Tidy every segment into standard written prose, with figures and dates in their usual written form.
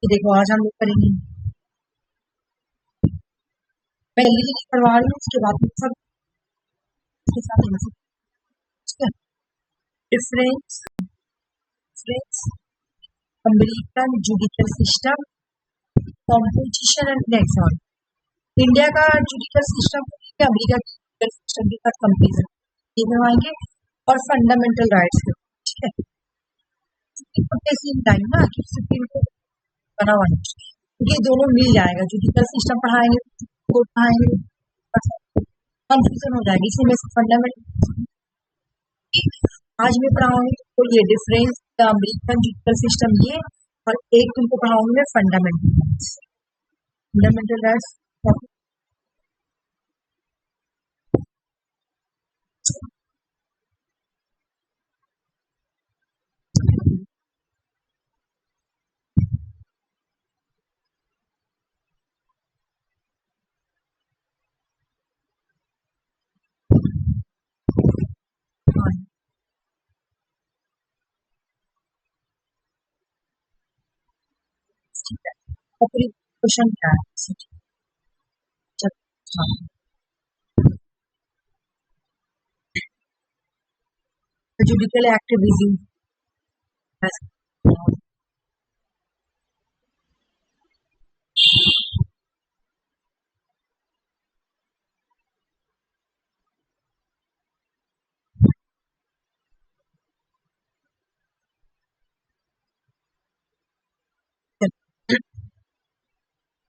कि देखो आज हम लोग करेंगे, मैं जल्दी जल्दी करवा रही हूँ, उसके बाद सब इसके साथ difference American judicial system, composition and next. India का जुडिशियल सिस्टम अमेरिका के जुडिशियल सिस्टम के साथ कंपेरिजन ये करवाएंगे और फंडामेंटल राइट्स के, ठीक है। टाइम ना कि सुप्रीम कोर्ट बना हुआ ये दोनों मिल जाएगा, जुडिशियल सिस्टम पढ़ाएंगे, कोर्ट पढ़ाएंगे, कंफ्यूजन हो जाएगी। इसी में फंडामेंटल आज मैं पढ़ाऊंगी तो ये डिफरेंस अमेरिकन जुडिशियल सिस्टम ये, और एक तुमको पढ़ाऊंगी मैं फंडामेंटल राइट्स। क्वेश्चन क्या है? जुडिशियल एक्टिविज्म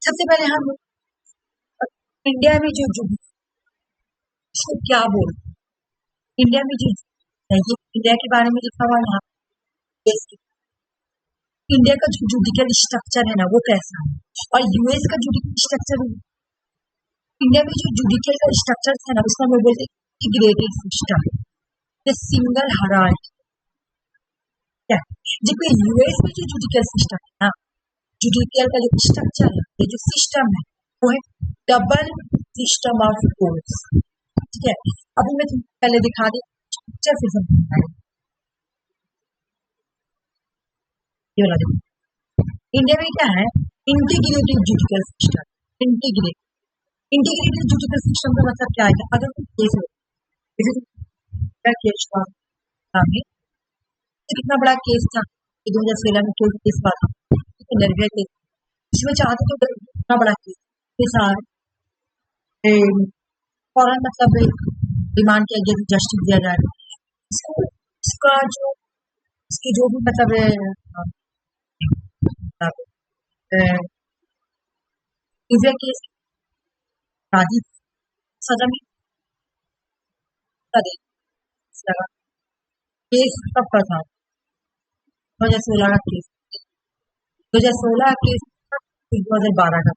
सबसे पहले हम इंडिया में जो इसको क्या बोलते हैं, इंडिया में जो इंडिया के बारे में लिखा हुआ यहाँ, इंडिया का जो जुडिशियल स्ट्रक्चर है ना वो कैसा है, और यूएस का जुडिशियल स्ट्रक्चर, इंडिया में जो जुडिशियल का स्ट्रक्चर है ना उसका मैं बोलते हैं इंटीग्रेटेड सिस्टम, सिंगल हायरार्की। क्या जबकि यूएस में जो जुडिशियल सिस्टम है ना, जुडिशियल का जो स्ट्रक्चर है, ये जो सिस्टम है वो है डबल सिस्टम ऑफ कोर्ट्स, ठीक है। अभी मैं तुमको पहले दिखा दी स्ट्रक्चर से ये वाला देखो, इंडिया में क्या है integrated judicial system. Integrated judicial system का मतलब क्या है, अगर कोई केस हो, केस हुआ कितना बड़ा केस था 2016 में कोई केस हुआ था, निर्भया केस, इसमें चाहते तो कितना बड़ा केस फौरन मतलब डिमांड किया गया कि जस्टिस दिया जाए, इसका जो इसकी जो भी मतलब केस राजी सजा में केस कब का था 2016 का केस, 2016 केस 2012 का,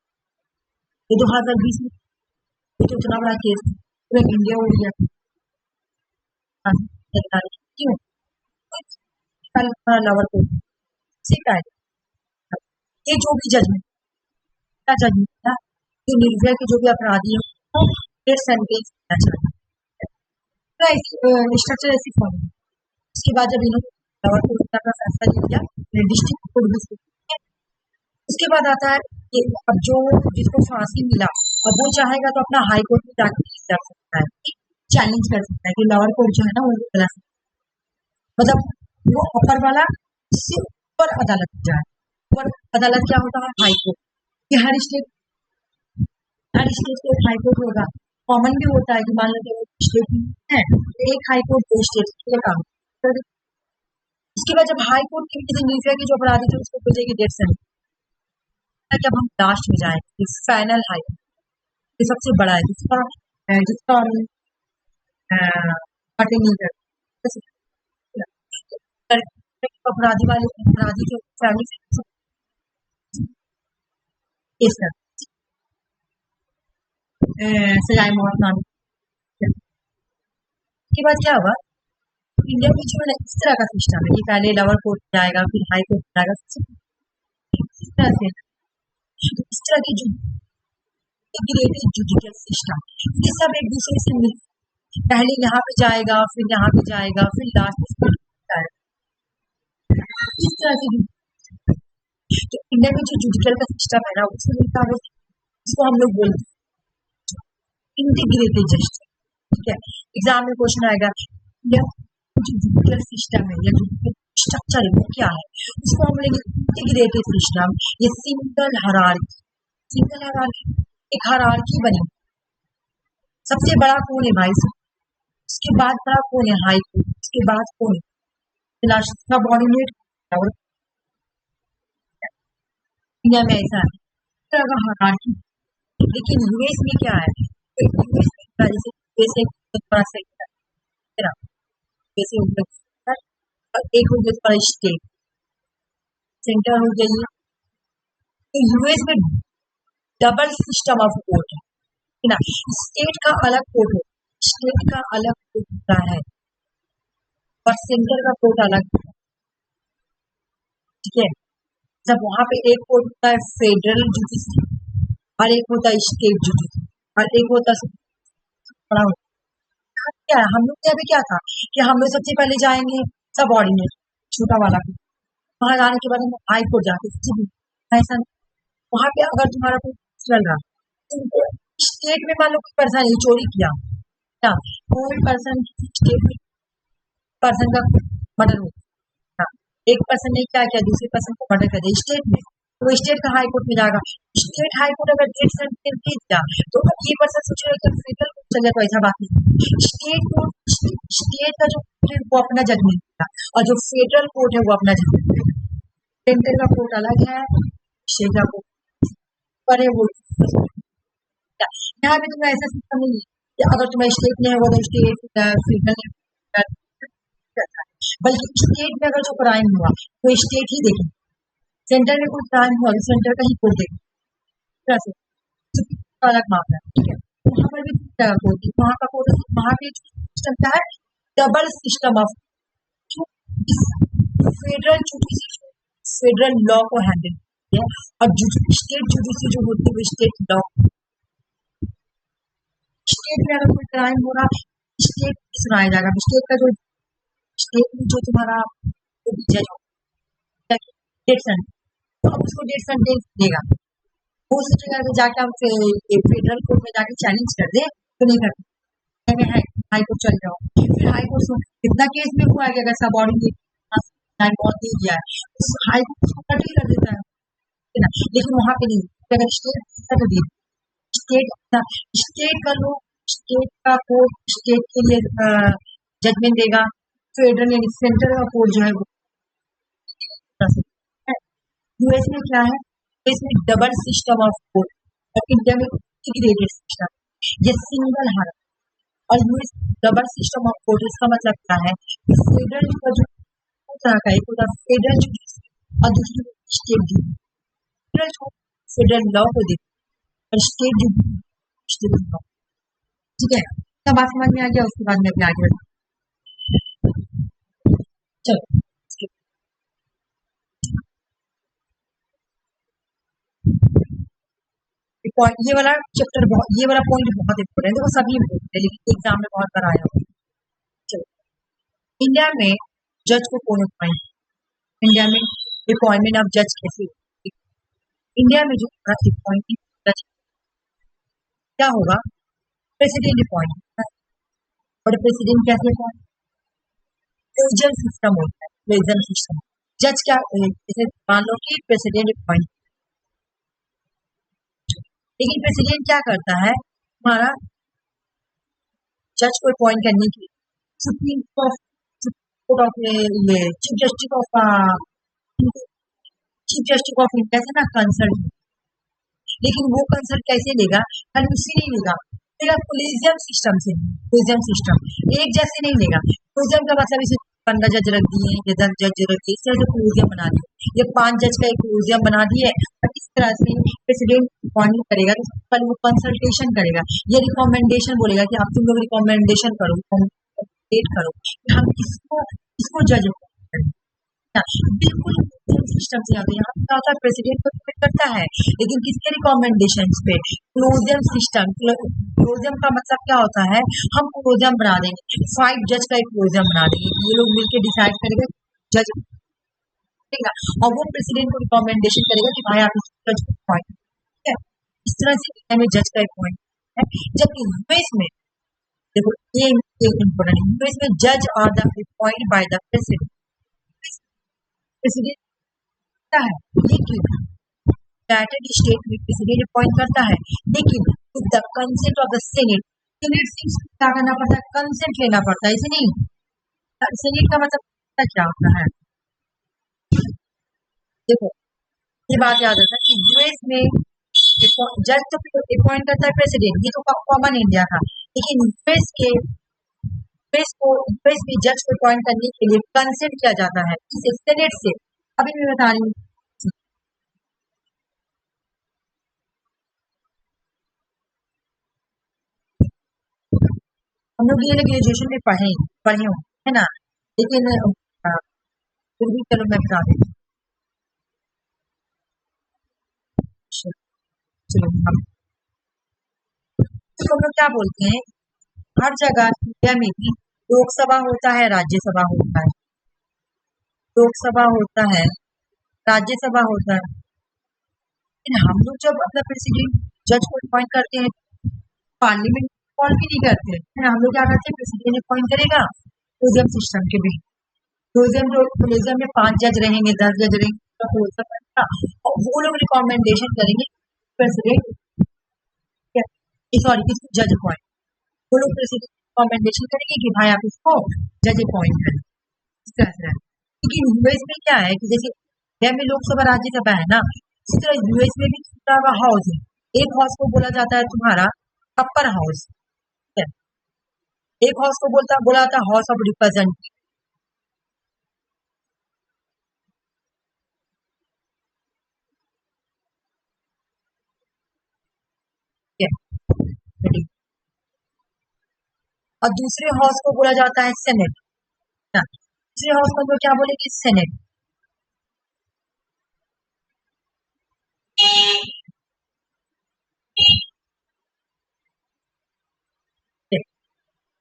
ये 2020 में तो इतना बड़ा केस पूरे इंडिया हो गया। क्यों लवर को ठीक है, ये जो भी जजमेंट था जो निर्भया के जो भी अपराधी है सेंटेंस करना चाहिए, स्ट्रक्चर ऐसी फॉर्म। उसके बाद जब इन्होंने लवर कोर्ट का फैसला लिया डिस्ट्रिक्ट कोर्ट भी, उसके बाद आता है कि अब जो जिसको फांसी मिला अब वो चाहेगा तो अपना हाई कोर्ट में जाकर कर सकता है, चैलेंज कर सकता है कि लवर कोर्ट जो है ना वो गलत, मतलब वो अपर वाला इससे ऊपर अदालत जाए। ऊपर अदालत क्या होता है हाई कोर्ट, कि हर स्टेट को हाई कोर्ट होगा, कॉमन भी होता है कि मान लो स्टेट है एक हाई कोर्ट दो स्टेट का काम। इसके बाद जब हाई कोर्ट की निर्भया की जो अपराधी थे उसको भेजेगी डेथ सेंटेंस, जब हम लास्ट में जाए फाइनल हाई ये सबसे बड़ा है जिसका अपराधी वाले अपराधी जो फैमिली सजाए मौत नाम। के बाद क्या होगा इंडिया में जो है इस तरह का सिस्टम है कि पहले लोअर कोर्ट जाएगा फिर हाई कोर्ट जाएगा, इस तरह से इस तरह की जो जुडिशियल सिस्टम ये सब एक दूसरे से मिल, पहले यहाँ पे जाएगा फिर यहाँ पे जाएगा फिर लास्ट में इस तरह की तो इंडिया में जो जुडिशियल का सिस्टम है ना उसमें लिखा है, इसको हम लोग बोलते हैं इंटीग्रेटेड जस्टिस। ठीक है, एग्जाम में क्वेश्चन आएगा इंडिया जो जुडिशियल सिस्टम है या जुडिशियल स्ट्रक्चर है वो क्या है, उसको हम लेंगे इंटीग्रेटेड सिस्टम। ये सिंगल हरारकी एक हरारकी बनी, सबसे बड़ा कौन है भाई, उसके बाद बड़ा कौन है हाई कोर्ट, उसके बाद कौन है लास्ट सबऑर्डिनेट। इंडिया में ऐसा है तरह का हरारकी, लेकिन यूएस में क्या है, यूएस में जैसे बड़ा सेक्टर जैसे और एक हो गया बड़ा स्टेट सेंटर हो गई है। तो यूएस में डबल सिस्टम ऑफ कोर्ट है ना, स्टेट का अलग कोर्ट हो, स्टेट का अलग कोर्ट होता है और सेंटर का कोर्ट अलग होता है। ठीक है, जब वहां पे एक कोर्ट होता है फेडरल जुडिशरी और एक होता है स्टेट जुडिशरी और एक होता है बड़ा होता। क्या है हम लोग के अभी क्या था कि हम लोग सबसे पहले जाएंगे सब ऑर्डिनेट छोटा वाला, वहां जाने के बाद हम हाई कोर्ट जाते ऐसा। वहां पे अगर तुम्हारा कोई चल रहा तो स्टेट में मान लो कोई पर्सन ने चोरी किया ना, कोई पर्सन स्टेट में पर्सन का मर्डर हो, एक पर्सन ने क्या किया दूसरे पर्सन को मर्डर कर दिया स्टेट में, तो स्टेट का हाई कोर्ट में जाएगा। स्टेट हाई कोर्ट अगर डेथ सेंटेंस दे दिया तो ये पर्सन सोचेगा कि फेडरल कोर्ट चल जाए, तो ऐसा बात नहीं। स्टेट कोर्ट स्टेट का जो कोर्ट है वो अपना जजमेंट देगा और जो फेडरल कोर्ट है वो अपना जजमेंट देगा। सेंटर का कोर्ट अलग है, स्टेट का कोर्ट पर है वो। यहाँ पे तुम्हें ऐसा सिस्टम नहीं है कि अगर तुम्हें स्टेट में होगा तो स्टेट फेडरल, बल्कि स्टेट में अगर जो क्राइम हुआ वो स्टेट ही देखेगी, सेंटर में कोई क्राइम हुआ तो सेंटर का ही कोर्ट देखेगी, अलग मामला है। ठीक है, वहाँ पर भी कोर्ट, वहाँ का कोर्ट, वहाँ पे सिस्टम क्या है double system of federal judiciary federal law को हैंडल किया और स्टेट जुडिशरी जो होती है वो स्टेट लॉ। स्टेट में अगर कोई क्राइम हो रहा स्टेट सुनाया जाएगा, स्टेट का जो स्टेट में जो तुम्हारा जज डेथ सेंटेंस, तो अब उसको डेथ सेंटेंस देगा, हो सकेगा कि जाके हम फेडरल कोर्ट में जाके चैलेंज कर दे तो नहीं करते, हाई कोर्ट चल जाओ। फिर हाई कोर्ट कितना केस में हुआ है कि अगर सबऑर्डिनेट बहुत दे दिया है तो हाई कोर्ट उसको कट ही कर देता है ना, लेकिन वहां पे नहीं, अगर स्टेट स्टेट का लोग स्टेट का कोर्ट स्टेट के लिए जजमेंट देगा, फेडरल यानी सेंटर का कोर्ट जो है वो। यूएस में क्या है, इसमें डबल सिस्टम ऑफ कोर्ट और इंडिया में इंटीग्रेटेड सिस्टम, ये सिंगल हार और US double system of court. इसका मतलब क्या है, फेडरल का जो तरह का एक होता है फेडरल जुडिशरी और दूसरी स्टेट जुडिशरी, फेडरल लॉ को देखते और स्टेट जुडिशरी लॉ। ठीक है, सब बात समझ में आ गया, उसके बाद में भी आगे चलो। ये वाला चैप्टर ये वाला पॉइंट बहुत इंपॉर्टेंट है, वो सभी इंपॉर्टेंट है लेकिन एग्जाम में बहुत बार आया होगा। चलो, इंडिया में जज को कौन अपॉइंट, इंडिया में अपॉइंटमेंट ऑफ जज कैसे, इंडिया में जो अपॉइंटिंग जज क्या होगा, प्रेसिडेंट अपॉइंट और प्रेसिडेंट कैसे अपॉइंट, कोलेजियम सिस्टम होता है, कोलेजियम सिस्टम। जज क्या जैसे मान लो कि प्रेसिडेंट अपॉइंट, लेकिन प्रेसिडेंट क्या करता है, हमारा जज को अपॉइंट करने के लिए सुप्रीम कोर्ट ऑफ ये चीफ जस्टिस ऑफ इंडिया से ना कंसल्ट, लेकिन वो कंसल्ट कैसे लेगा, खाली उसी नहीं लेगा, कोलेजियम सिस्टम से, कोलेजियम सिस्टम एक जैसे नहीं लेगा। कोलेजियम का मतलब इसे 15 जज रख दिए या 10 जज रख दिए, इस तरह से कोलेजियम बना दिए, ये 5 जज का एक कोलेजियम बना दिए और इस तरह से प्रेसिडेंट अपॉइंट करेगा तो पहले वो कंसल्टेशन करेगा, ये रिकमेंडेशन बोलेगा कि आप तुम लोग रिकमेंडेशन करो कि हम इसको जज बिल्कुल सिस्टम से आते हैं। यहाँ क्या होता है, प्रेसिडेंट तो करता है लेकिन किसके रिकमेंडेशन पे, क्लोजियम सिस्टम। क्लोजियम का मतलब क्या होता है, हम क्लोजियम बना देंगे, 5 जज का एक क्लोजियम बना देंगे, ये लोग मिलकर डिसाइड करेंगे जज ठीक है, और वो प्रेसिडेंट को रिकमेंडेशन करेगा कि भाई आप इस जज को अपॉइंट, ठीक है। इस तरह से इंडिया में जज का अपॉइंट है, जबकि यूएस में देखो ये इम्पोर्टेंट है, यूएस में जज are the appoint by the president, president करता है, लेकिन यूनाइटेड स्टेट में प्रेसिडेंट अपॉइंट करता है, लेकिन with the consent of the senate, senate से क्या करना पड़ता है, कंसेंट लेना पड़ता है, ऐसे नहीं। सेनेट का मतलब क्या होता है, देखो ये बात याद रखना कि यूएस में जज तो अपॉइंट करता है प्रेसिडेंट, ये तो कॉमन इंडिया था, लेकिन यूएस में जज को अपॉइंट करने के लिए कंसेंट किया जाता है इसे सेनेट से। अभी मैं बता रही हूँ, हम लोग ये ग्रेजुएशन में पढ़े हो है ना, लेकिन फिर भी चलो मैं बता देती हूँ। चलो हम लोग क्या बोलते हैं, हर जगह इंडिया में भी लोकसभा होता है, राज्यसभा होता है, लोकसभा होता है, राज्यसभा होता है, लेकिन हम लोग जब अपना प्रेसिडेंट जज को अपॉइंट करते हैं पार्लियामेंट कॉल भी नहीं करते हैं, हम लोग क्या करते हैं, प्रेसिडेंट अपॉइंट करेगा कोलिजियम सिस्टम के भी, कोलिजियम में 5 जज रहेंगे, 10 जज रहेंगे, तो हो सकता है और वो लोग रिकमेंडेशन करेंगे प्रेसिडेंट, सॉरी किसको, जज अपॉइंट, वो लोग प्रेसिडेंट रिकमेंडेशन करेंगे कि भाई आप इसको जज अपॉइंट करें, इस तरह से। लेकिन यूएस में क्या है कि जैसे इंडिया में लोकसभा राज्यसभा है ना, इसी तरह यूएस में भी दूसरा हाउस है, एक हाउस को बोला जाता है तुम्हारा अपर हाउस, एक हाउस को बोला जाता है हाउस ऑफ रिप्रेजेंटेटिव, और दूसरे हाउस को बोला जाता है सेनेट, दूसरे हाउस को क्या बोलेंगे, सेनेट।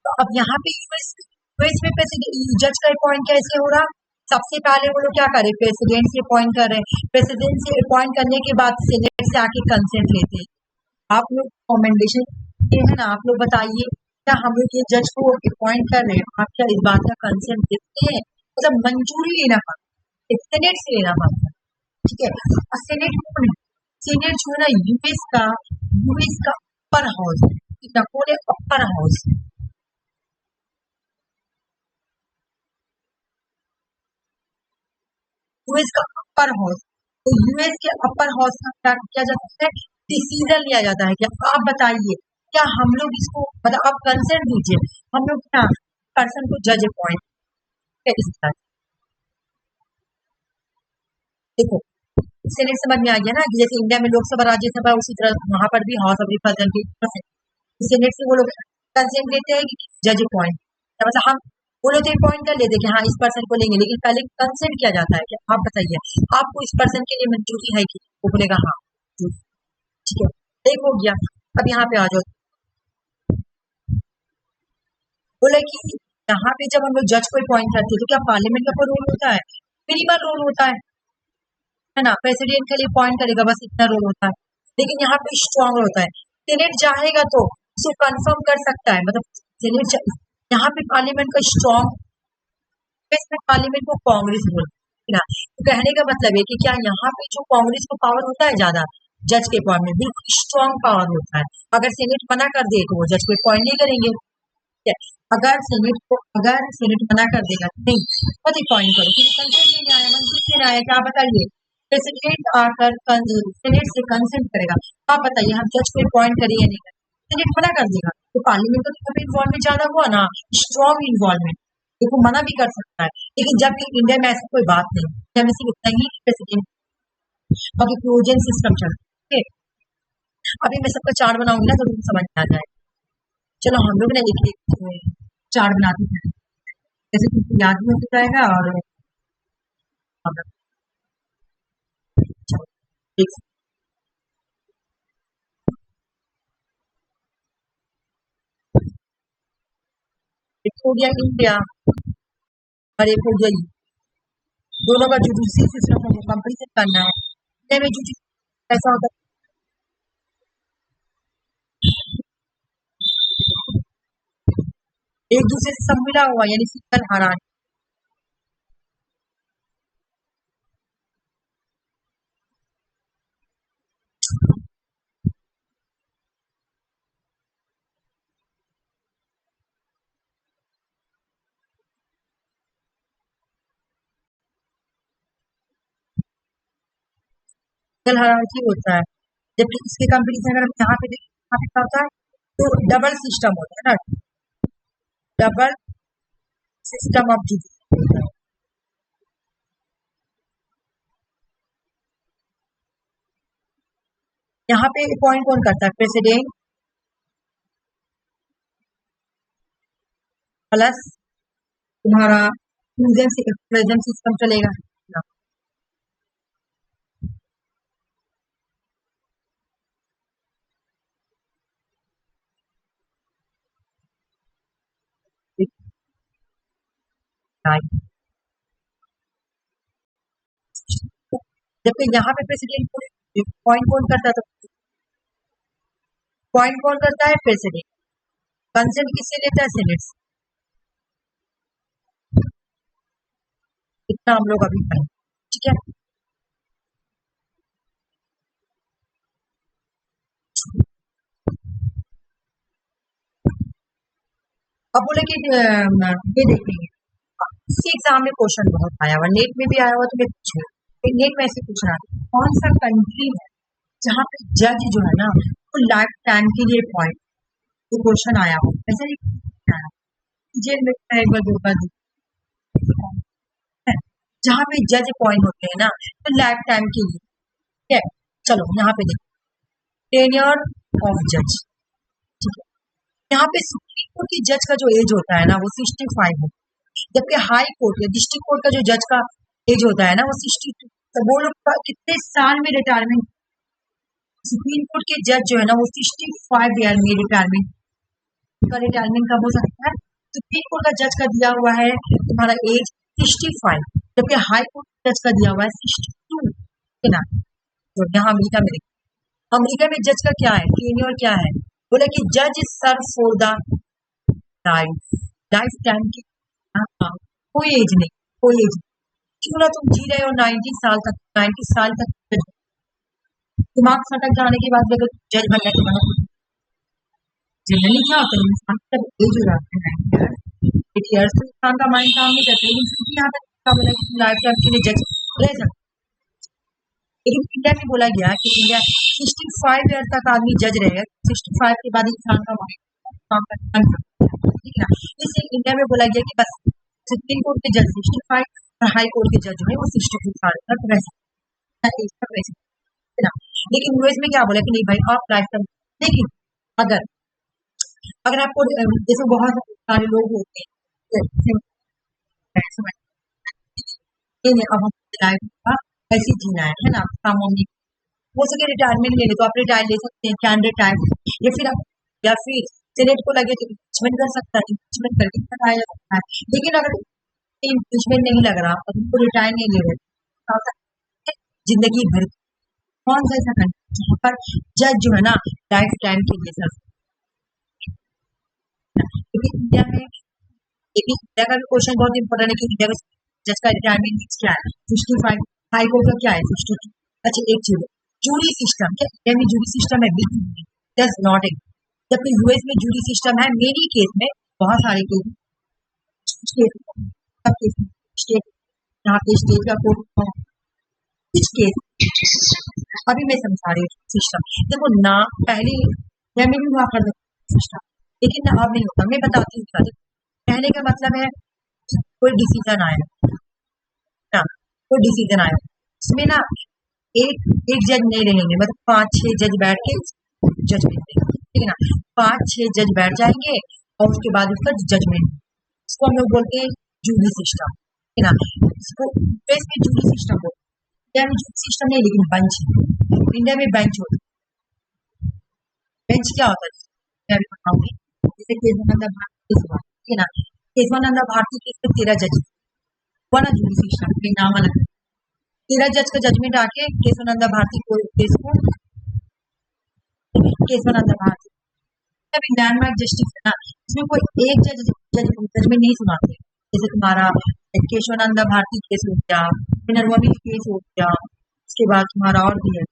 तो अब यहाँ पे यूएस में प्रेसिडेंट जज का अपॉइंट कैसे हो रहा, सबसे पहले वो लोग क्या करे, प्रेसिडेंट से अपॉइंट कर रहे हैं, प्रेसिडेंट से अपॉइंट करने के बाद सेनेट से आके कंसेंट लेते हैं। आप लोग कमेंडेशन ये है ना, आप लोग बताइए क्या हम लोग ये जज को अपॉइंट कर रहे हैं, आप क्या इस बात का कंसेंट देते हैं, मतलब मंजूरी लेना पड़ता है, सेनेट से लेना पड़ता है, ठीक है। और सेनेट कौन है, सेनेट जो है ना यूएस का अपर हाउस है, कितना कौन है, अपर हाउस, यूएस का अपर हाउस, तो यूएस के अपर हाउस का क्या किया जाता है, डिसीजन लिया जाता है कि आप बताइए क्या हम लोग इसको, मतलब आप कंसेंट दीजिए, हम लोग क्या पर्सन को जज अपॉइंट इस तरह। देखो सेनेट समझ में आ गया ना कि जैसे इंडिया में लोकसभा राज्यसभा, उसी तरह वहां पर भी हाउस ऑफ रिप्रेजेंटेटिव, सेनेट से वो लोग कंसेंट देते हैं कि जज अपॉइंट, मतलब हम वो लोग अपॉइंट कर लेते कि हाँ इस पर्सन को लेंगे, लेकिन पहले कंसेंट किया जाता है कि आप बताइए आपको इस पर्सन के लिए मंजूरी है कि, वो बोलेगा हाँ, ठीक है, एक हो गया। अब यहाँ पे आ जाओ, बोले कि यहाँ पे जब हम लोग जज को अपॉइंट करते हैं तो क्या पार्लियामेंट का कोई रोल होता है, मिनिमल रोल होता है ना, प्रेसिडेंट के लिए अपॉइंट करेगा बस इतना रोल होता है, लेकिन यहाँ पे स्ट्रांग होता है, सेनेट चाहेगा तो उसे कंफर्म कर सकता है, मतलब सेनेट यहाँ पे पार्लियामेंट का स्ट्रांग, इसमें पार्लियामेंट को कांग्रेस बोलते हैं ना, तो कहने का मतलब है कि क्या यहाँ पे जो कांग्रेस को पावर होता है ज्यादा जज के अपॉइंट में, बिल्कुल स्ट्रांग पावर होता है, अगर सेनेट मना कर दे तो वो जज को अपॉइंट नहीं करेंगे, अगर सेनेट मना कर देगा नहीं खुद अपॉइंट करो, क्योंकि कंसेंट लेने आया, मंजूरी लेने आया, क्या बताइए, प्रेसिडेंट आकर सेनेट से कंसेंट करेगा, आप बताइए हम जज को अपॉइंट करिए या नहीं करें, सेनेट मना कर देगा, तो पार्लियामेंट का तो इन्वॉल्वमेंट ज्यादा हुआ ना, स्ट्रॉन्ग इन्वॉल्वमेंट, देखो मना भी कर सकता है, लेकिन जब इंडिया में ऐसी कोई बात नहीं, इंडिया में सिर्फ उतना ही प्रेसिडेंट, बाकी फ्रोजन सिस्टम चल रहा है। अभी मैं सबका चार्ट बनाऊंगी ना तो तुम समझ में आ जाएगा। चलो हम लोग ना एक चार्ट बनाते हैं, जैसे तुमको याद भी होता जाएगा, और चलो, एक हो गया इंडिया और एक हो गया दोनों का जुडिशियल सिस्टम को कंपेरिजन करना है। इंडिया में जुडिशियल ऐसा होता है, एक दूसरे से सब मिला हुआ, यानी सिंगल हरान। सिंगल हायरार्की होता है, जबकि इसके कंपेरिजन अगर हम यहाँ पे देखें, यहाँ पे क्या होता है, तो डबल सिस्टम होता है ना, डबल सिस्टम ऑफ जुडिशियल। यहाँ पे अपॉइंट कौन करता है, प्रेसिडेंट प्लस तुम्हारा प्रेजेंट सिस्टम चलेगा। जबकि यहाँ पे प्रेसिडेंट को पॉइंट कौन करता है, तो पॉइंट कौन करता है, प्रेसिडेंट। कंसेंट किससे लेता है, सेनेट से। इतना हम लोग अभी पढ़े, ठीक है। अब बोले कि ये देखेंगे, इसी एग्जाम में क्वेश्चन बहुत आया हुआ, नेट में भी आया हुआ, तो मैं पूछूंगा, नेट में ऐसे पूछ रहा है, कौन सा कंट्री है जहाँ पे जज जो है ना वो लाइफ टाइम के लिए पॉइंट, वो क्वेश्चन आया हो, ऐसा नहीं जेल में एक बार 2 बार, जहाँ पे जज पॉइंट होते हैं ना तो लाइफ टाइम के लिए, ठीक है। चलो यहाँ पे देखो, टेन्योर ऑफ जज, ठीक है। यहाँ पे सुप्रीम कोर्ट की जज का जो एज होता है ना वो 65 है, जबकि हाई कोर्ट या डिस्ट्रिक्ट कोर्ट का जो जज का एज होता है ना वो 62। तो वो लोग कितने साल में रिटायरमेंट, सुप्रीम कोर्ट के जज जो है ना वो 65 ईयर में रिटायरमेंट, का रिटायरमेंट कब हो सकता है, सुप्रीम कोर्ट का जज का दिया हुआ है तुम्हारा एज 65, जबकि हाई कोर्ट जज का दिया हुआ है 62, है ना। तो यहाँ अमेरिका में देखो, अमेरिका में जज का क्या है, टेन्योर क्या है, बोले कि जज serve for the life time की, कोई एज नहीं, कोई एज नहीं। क्यों ना तुम जी रहे हो 90 साल तक, 90 साल तक दिमाग सटक जाने के बाद अगर जज बनने के बाद जनरली क्या होता है, इंसान जब एज हो जाता है 90 ईयर्स, तो इंसान का माइंड काम नहीं करता, लेकिन फिर भी यहाँ तक बोला कि लाइफ टाइम के लिए जज रह सकते। लेकिन इंडिया में बोला गया कि इंडिया 65 ईयर तक आदमी जज रहेगा, 65 के बाद इंसान का माइंड काम करना, ठीक है ना। इसलिए इंडिया में बोला गया कि बस सुप्रीम कोर्ट के जज 65 और हाई कोर्ट के जज जो है वो 62 साल तक रह सकते हैं ना। लेकिन यूएस में क्या बोला कि नहीं भाई आप लाइफ टाइम, लेकिन अगर अगर आपको जैसे बहुत सारे लोग होते हैं, अब हम लाइफ का ऐसे जीना है ना, काम वाम नहीं हो सके रिटायरमेंट ले ले तो आप रिटायर ले सकते हैं, कैंडिडेट टाइम, या फिर सेनेट को लगे तो इम्पीचमेंट कर सकता है, इम्पीचमेंट करके हटाया जा सकता है। लेकिन अगर इम्पीचमेंट नहीं लग रहा और उनको रिटायर नहीं ले रहे जिंदगी भर, कौन सा ऐसा कंट्री जहाँ पर जज जो है ना लाइफ टाइम के लिए सर्व, क्योंकि इंडिया में इंडिया का भी क्वेश्चन बहुत इंपॉर्टेंट है कि इंडिया का जज का रिटायरमेंट एज क्या है, 65, हाई कोर्ट का क्या है 62। अच्छा एक चीज, जूरी सिस्टम, क्या इंडिया में जूरी सिस्टम है, डज नॉट एक्ट, जबकि यूएस में जूरी सिस्टम है मेनी केस में, बहुत सारे केस, सब केस स्टेट, यहाँ पे स्टेट का कोर्ट, कुछ केस अभी मैं समझा रही हूँ सिस्टम। देखो ना पहले मैं भी हुआ कर सिस्टम, लेकिन ना अब नहीं होता, मैं बताती हूँ। कहने का मतलब है कोई डिसीजन आया ना, कोई डिसीजन आया इसमें ना एक जज नहीं रहेंगे, मतलब 5-6 जज बैठ के जजमेंट देंगे, ठीक है ना। 5-6 जज बैठ जाएंगे और उसके बाद उसका जजमेंट, इसको हम लोग बोलते हैं जूरी सिस्टम, है ना। इसको यूएस में जूरी सिस्टम बोलते हैं, इंडिया में जूरी सिस्टम नहीं लेकिन बेंच, इंडिया में बेंच होता है। बेंच क्या होता है, जैसे केशवानंद भारती, ठीक है ना, केशवानंद भारती केस में 13 जज, हुआ ना जूरी सिस्टम, नाम अलग है। 13 जज का जजमेंट आके केशवानंदा भारती को केशवानंदा भारती अभी लैंडमार्क जस्टिस है ना, इसमें कोई एक जजमेंट नहीं सुनाते। जैसे तुम्हारा केशवानंदा भारती केस हो गया, नरवमी केस हो गया, उसके बाद तुम्हारा और भी है,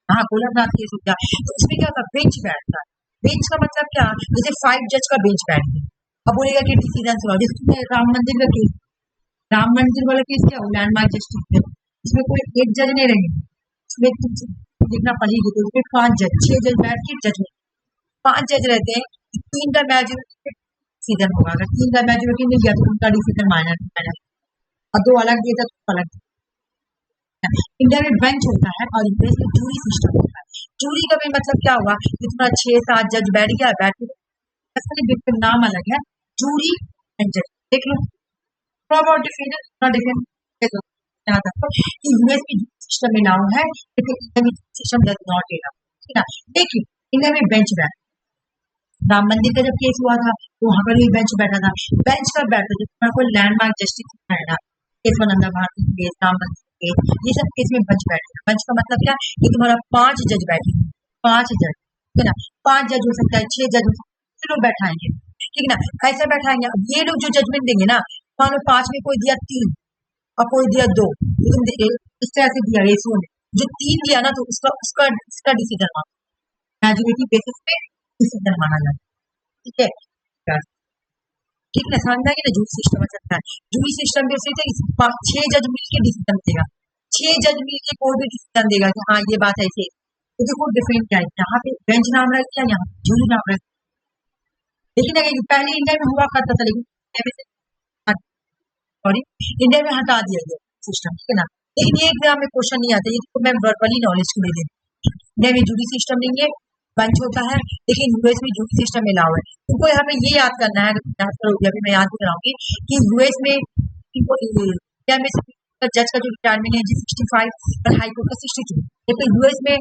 हाँ कोलमनाथ केस हो गया। तो इसमें क्या होता है, बेंच बैठता है। बेंच का मतलब क्या, जैसे 5 जज का बेंच बैठ गया, अब बोलेगा कि डिसीजन सुनाओ। जैसे राम मंदिर का केस, राम मंदिर वाला केस क्या हो, लैंडमार्क जस्टिस है, इसमें कोई एक जज नहीं रहेंगे, इसमें तुम जितना पढ़ेगी तो उसमें 5 जज 6 जज बैठ के जजमेंट, 5 जज रहते हैं, 3 का मेजोरिटी डिसीजन होगा। अगर 3 का मेजोरिटी मिल गया तो उनका डिसीजन मायना, और 2 अलग दिए तो अलग। इंडिया में बेंच होता है और यूएस में जूरी सिस्टम होता है। जूरी का भी मतलब क्या हुआ, इतना 6-7 जज बैठ गया, बैठ के नाम अलग है, जूरी एंड जज। देख लो यूएस की सिस्टम में नाम है, लेकिन इंडिया में सिस्टम डज नॉट एला, ठीक है। देखिए इंडिया में बेंच बैठ, राम मंदिर का जब केस हुआ था तो वहां पर भी बेंच बैठा था। बेंच कब बैठता है, जब कोई लैंडमार्क जस्टिस है ना, केशवानंदा भारती केस, राम मंदिर केस, ये सब केस में बेंच बैठेगा। बेंच का मतलब क्या, कि तुम्हारा 5 जज बैठे, 5 जज, ठीक है ना, 5 जज हो सकता है, 6 जज हो सकता है, लोग बैठाएंगे, ठीक है ना, ऐसा बैठाएंगे। अब ये लोग जो जजमेंट देंगे ना, मानो 5 में कोई दिया 3 और कोई दिया 2, तुम इस तरह से दिया रेशियो में, जो 3 दिया ना तो उसका डिसीजन माना, मेजोरिटी बेसिस पे डिसीजन माना जाता है, ठीक है। ठीक है, समझ में आएगी ना, जूरी सिस्टम हो सकता है। जूरी सिस्टम में 6 जज मिलकर डिसीजन देगा, 6 जज मिलकर कोई भी डिसीजन देगा कि हाँ ये बात ऐसे। तो देखो डिफरेंट क्या है, यहाँ पे बेंच नाम रख दिया, यहाँ जूरी नाम रख दिया। लेकिन अगर पहले इंडिया में हुआ करता था, लेकिन सॉरी इंडिया में हटा दिया गया सिस्टम, ठीक है ना। लेकिन ये एग्जाम में क्वेश्चन नहीं आता, ये तो मैं वर्बली नॉलेज के लिए दे रही हूँ। इंडिया में जूरी सिस्टम नहीं है, बेंच होता है, लेकिन यूएस में जूरी सिस्टम में अलाउ है। तुमको यहाँ पे ये याद करना है, अभी मैं याद कराऊंगी कि यूएस में इंडिया में जज का जो रिटायरमेंट है 65 और हाई कोर्ट का 62, लेकिन यूएस में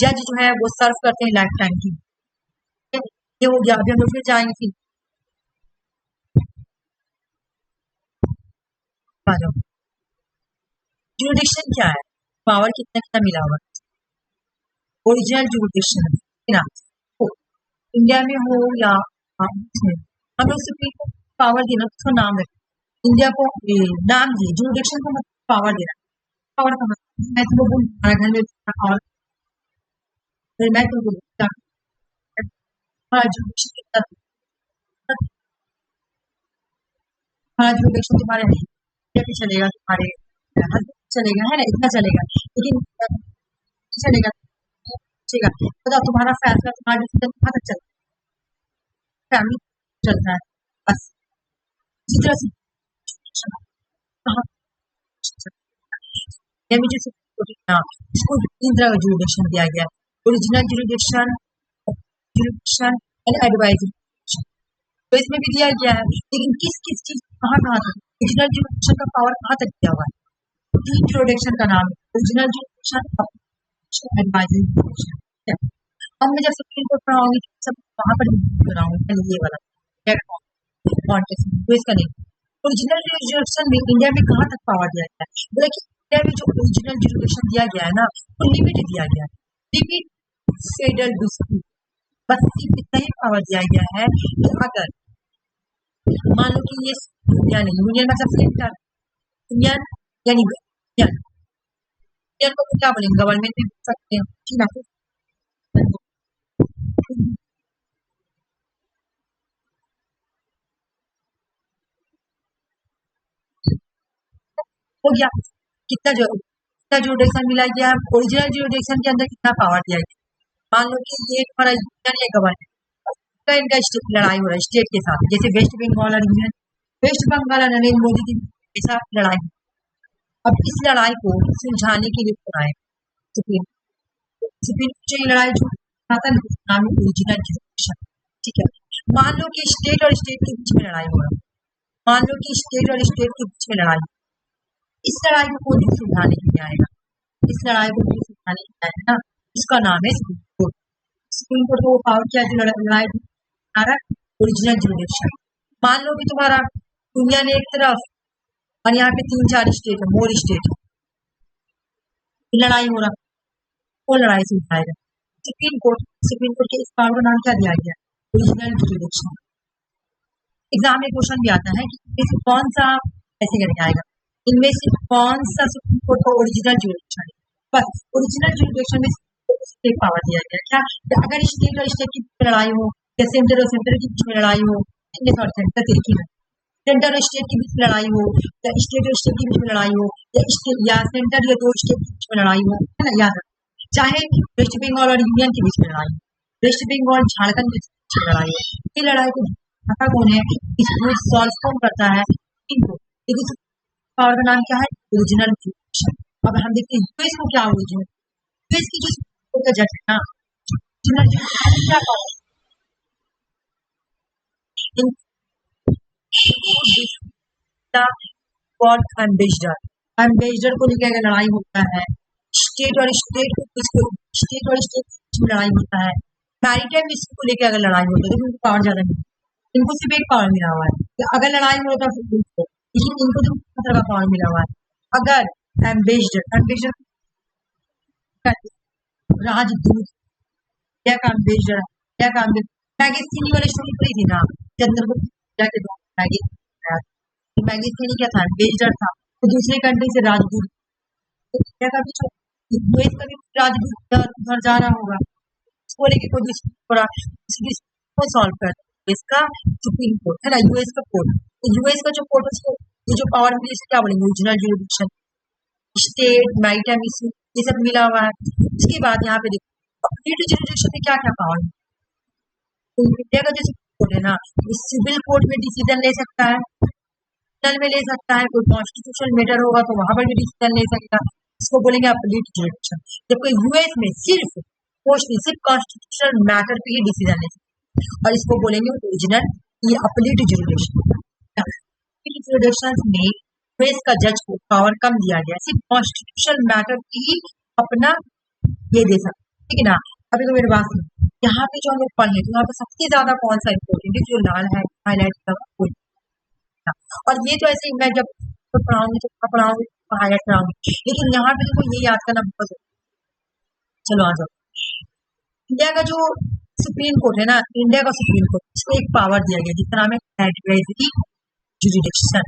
जज जो है वो सर्व करते हैं लाइफ टाइम की। ये हो गया, अभी हम लोग फिर जाएंगे फिर जुरिडिक्शन क्या है, पावर कितना कितना मिला हुआ, ओरिजिनल जुरिडिक्शन है ना। तो इंडिया में हो या हम लोग सुप्रीम कोर्ट पावर देना, उसका नाम रखें, इंडिया को नाम दिए जुरिडिक्शन को, मतलब पावर देना। पावर का मतलब मैं तुमको बोल हमारे घर में और फिर मैं तुमको हमारा जुरिडिक्शन कितना, हमारा जुरिडिक्शन तुम्हारे पे चलेगा, तुम्हारे चलेगा, है ना, इतना चलेगा, लेकिन चलेगा ठीक है। बताओ तुम्हारा फैसला, तुम्हारा डिसीजन कहाँ तक चलता है, फैमिली चलता है, बस इसी तरह से कहाँ इसको 3 तरह का जुरिडिक्शन दिया गया, original jurisdiction, jurisdiction and advisory. तो इसमें भी दिया गया है, लेकिन किस किस चीज कहाँ तक ओरिजिनल जुरिडिक्शन का पावर कहाँ तक दिया हुआ है, 3 जुरिडिक्शन का नाम है, ओरिजिनल जुरिडिक्शन, एडवाइजरी जुरिडिक्शन। अब मैं जब सुप्रीम कोर्ट पढ़ाऊंगी सब वहां पर कराऊंगी, ये वाला तो इसका नहीं। ओरिजिनल जुरिडिक्शन में इंडिया में कहाँ तक पावर दिया गया है, बोला कि इंडिया में जो ओरिजिनल जुरिडिक्शन दिया गया है ना, वो लिमिट दिया गया है, लिमिट फेडरल डिस्प्यूट, बस इतना ही पावर दिया गया है कि अगर मान लो कि ये यूनियन, यूनियन मतलब सेंटर, यूनियन यानी यूनियन को क्या बोलेंगे, गवर्नमेंट में बोल सकते हैं, ठीक है। हो गया कितना जुरिडिक्शन मिला गया, ओरिजिनल जुरिडिक्शन के अंदर कितना पावर दिया गया। मान लो कि ये हमारा यूनियन या गवर्नमेंट इनका लड़ाई हो रहा है स्टेट के साथ, जैसे वेस्ट बंगाल और यूनियन, वेस्ट बंगाल और नरेंद्र मोदी के साथ लड़ाई। अब इस लड़ाई को सुलझाने के लिए बनाए सुप्रीम कोर्ट लड़ाई जो नाम है ओरिजिनल जुरिडिक्शन, ठीक है। मान लो कि स्टेट और स्टेट के बीच में लड़ाई हो रहा है, मान लो कि स्टेट और स्टेट के बीच में लड़ाई, इस लड़ाई को कोई भी सुलझाने के लिए आएगा, इस लड़ाई को कोई सुलझाने के लिए आएगा ना, इसका नाम है सुप्रीम कोर्ट। सुप्रीम कोर्ट को पावर क्या जो लड़ाई ओरिजिनल जुरिडिक्शन। मान लो कि तुम्हारा यूनियन एक तरफ और यहाँ पे 3-4 स्टेट है, मोर स्टेट है, लड़ाई हो रहा, वो लड़ाई से उठाएगा सुप्रीम कोर्ट के इस पावर का नाम क्या दिया गया? Original jurisdiction. एग्जाम में क्वेश्चन भी आता है कि इनमें से कौन सा, ऐसे करके आएगा, इनमें से कौन सा सुप्रीम कोर्ट का ओरिजिनल जुरिडिक्शन है? बस ओरिजिनल जुरिडिक्शन में स्टेट पावर दिया गया क्या? अगर स्टेट और स्टेट की लड़ाई हो, या सेंटर और सेंटर के बीच में लड़ाई हो, सॉरी सेंटर तिरकी में, सेंटर और स्टेट के बीच में लड़ाई हो, या स्टेट और स्टेट के बीच में लड़ाई हो, या सेंटर या 2 स्टेट के बीच में लड़ाई हो, है ना, याद रखो, चाहे वेस्ट बंगाल और यूनियन के बीच में लड़ाई हो, वेस्ट बंगाल झारखंड के बीच में लड़ाई हो, ये लड़ाई को खाता कौन है, इसको सॉल्व कौन करता है, इनको। लेकिन पावर का नाम क्या है? Original jurisdiction. अब हम देखते हैं यूएस को क्या ओरिजिनल, यूएस की जो सुप्रीम कोर्ट का जज है ना, ओरिजिनल जुरिडिक्शन क्या पावर, एम्बेसडर को लेकर अगर लड़ाई होता है, स्टेट और स्टेट को लड़ाई होता है, मैरीटाइम इश्यू को लेकर अगर लड़ाई होती है, तो उनको पावर ज्यादा नहीं, इनको सिर्फ एक पावर मिला हुआ है कि अगर लड़ाई हो तो लेकिन इनको तो तरह का पावर मिला हुआ है। अगर एम्बेसडर राजदूत या का एम्बेसडर या का मैगजीन वाली स्टोरी पढ़ी थी ना, चंद्रगुप्त के दौरान मैगजीन क्या था, एम्बेसडर था, तो दूसरे कंट्री से राजदूत, तो इंडिया का भी जो यूएस का भी राजदूत उधर जा रहा होगा, उसको लेके कोई थोड़ा सॉल्व कर इसका सुप्रीम कोर्ट है ना, यूएस का कोर्ट, तो यूएस का जो कोर्ट है उसको ये जो पावर मिली इसको क्या बोलेंगे, original jurisdiction. State maritime issue ये सब मिला हुआ है। उसके बाद यहाँ पे देखो अपील जुरिडिक्शन में क्या क्या पावर है, तो इंडिया का जो कोर्ट है ना, सिविल कोर्ट में डिसीजन ले सकता है, में ले सकता है, कोई कॉन्स्टिट्यूशनल मैटर होगा तो वहां पर भी डिसीजन ले सकता है, इसको बोलेंगे अपील जुरिडिक्शन। जबकि यूएस में सिर्फ कॉन्स्टिट्यूशनल मैटर पे ही डिसीजन ले सकता है, और इसको बोलेंगे ओरिजिनल ये अपील जुरिडिक्शन। अपील जुरिडिक्शन में यूएस का जज को पावर कम दिया गया, सिर्फ कॉन्स्टिट्यूशनल मैटर की ही अपना ये दे सकते, ठीक है ना। अभी तो मेरे बात सुनो, यहाँ पे जो हम लोग पढ़े तो यहाँ पे सबसे ज्यादा कौन सा इम्पोर्टेंट है, जो लाल है हाईलाइट का, और ये तो ऐसे मैं जब पढ़ाऊंगी तो पढ़ाऊंगी हाईलाइट कराऊंगी, लेकिन यहाँ पे देखो ये याद करना बहुत जरूरी। चलो आ जाओ, इंडिया का जो सुप्रीम कोर्ट है ना, इंडिया का सुप्रीम कोर्ट, इसको एक पावर दिया गया जिसका नाम है एडवाइजरी जुरिडिक्शन,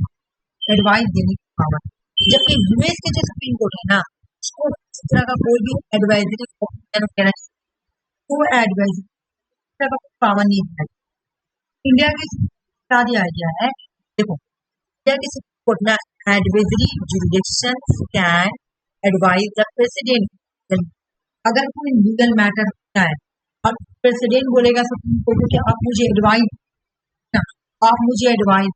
एडवाइस देने की पावर। जबकि यूएस के जो सुप्रीम कोर्ट है ना, उसको इस तरह का कोई भी एडवाइजरी वो एडवाइजरी का पावर नहीं है। इंडिया के क्या दिया गया है, देखो इंडिया के सुप्रीम कोर्ट में advisory jurisdiction can advise the president. अगर कोई लीगल मैटर होता है और प्रेसिडेंट बोलेगा सुप्रीम कोर्ट को कि आप मुझे एडवाइस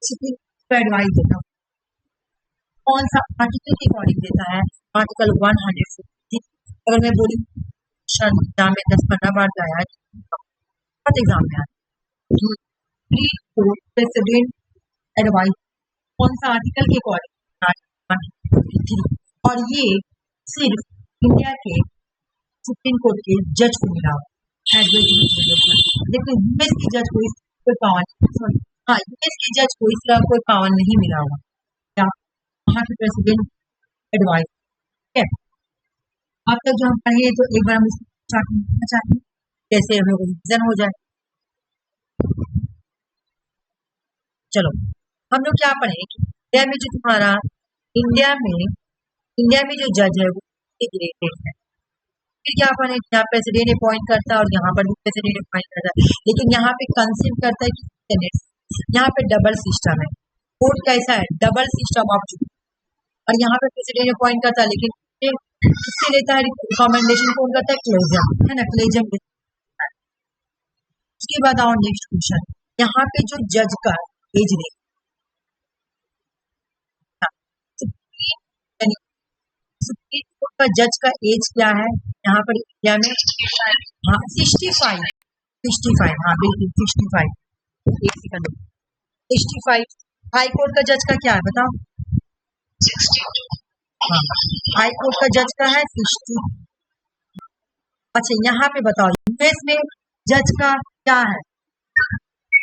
सुप्रीम कोर्ट एडवाइस देता, कौन सा आर्टिकल के अकॉर्डिंग देता है, आर्टिकल 150। अगर मैं बोली एग्जाम में 10-15 बार जाया बहुत एग्जाम में प्रेसिडेंट एडवाइस कौन सा आर्टिकल के अकॉर्डिंग, और ये सिर्फ इंडिया के सुप्रीम कोर्ट के जज को मिला हुआ, लेकिन यूएस के जज को कोई पावर, हाँ यूएस के जज को इस तरह कोई पावर नहीं मिला हुआ, क्या वहाँ के प्रेसिडेंट एडवाइस। ठीक है, अब तक जो हम पढ़े तो एक बार हम चाहते कैसे हम लोग रिविजन हो जाए। चलो हम लोग क्या पढ़े कि इंडिया में जो तुम्हारा इंडिया में जो जज है वो ग्रेडेड है। फिर क्या पढ़े, यहाँ प्रेसिडेंट अपॉइंट करता है और यहाँ पर भी प्रेसिडेंट अपॉइंट करता है, लेकिन यहाँ पे कंसेंट करता है कि सेनेट। यहाँ पे डबल सिस्टम है, कोर्ट कैसा है, डबल सिस्टम ऑफ जुडिस, और यहाँ पे प्रेसिडेंट अपॉइंट करता है, लेकिन किससे लेता है रिकमेंडेशन, कौन करता है, क्लेजियम, है ना, क्लेजियम। उसके बाद आओ नेक्स्ट क्वेश्चन, यहाँ पे जो जज का एज देखो, सुप्रीम कोर्ट का जज का एज क्या है यहाँ पर इंडिया में, हाँ 65, हाँ बिल्कुल 65, 65। हाई कोर्ट का जज का क्या है बताओ, 62, हाँ हाई कोर्ट का जज का है 60। अच्छा यहाँ पे बताओ यूएस में जज का क्या है,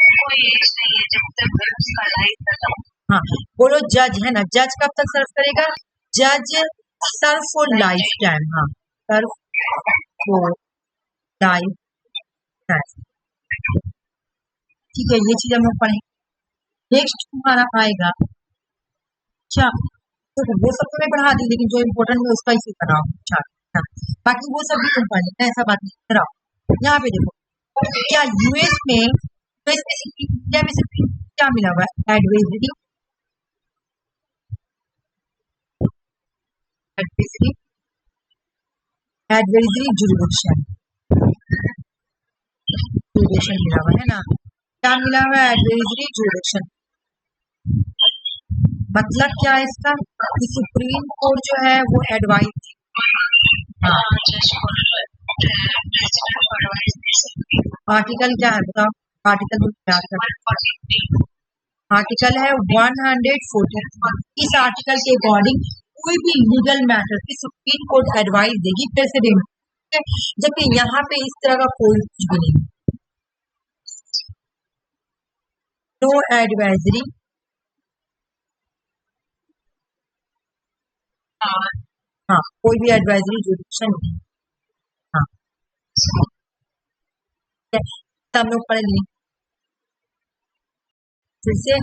कोई एज नहीं है जब तक उसका लाइफ हाँ बोलो जज है ना, जज कब तक सर्व करेगा, जज सर्व फॉर लाइफ टाइम, हाँ सर्व फॉर लाइफ टाइम, ठीक है ये चीज हम लोग पढ़ेंगे। नेक्स्ट हमारा आएगा, अच्छा तो वो सब तो मैं पढ़ा दी, लेकिन जो इम्पोर्टेंट है उसका इसी कर रहा हूँ, अच्छा बाकी वो सब भी तुम पढ़ लेना, ऐसा बात नहीं कर रहा हूँ। यहाँ पे देखो क्या यूएस में इंडिया में से क्या मिला हुआ है, advisory, advisory, advisory jurisdiction, jurisdiction मिला हुआ है ना, क्या मिला हुआ है, एडवाइजरी जुरिडिक्शन। मतलब क्या है इसका, कि सुप्रीम कोर्ट जो है वो एडवाइस, आर्टिकल क्या है बताओ, आर्टिकल क्या है, आर्टिकल है 140, इस आर्टिकल के अकॉर्डिंग कोई भी लीगल मैटर की सुप्रीम कोर्ट एडवाइस देगी प्रेसिडेंट, जबकि यहाँ पे इस तरह का कोई कुछ भी नहीं, नो एडवाइजरी, हाँ कोई भी एडवाइजरी जुरिडिक्शन नहीं, हाँ हम लोग पढ़ लिए, फिर से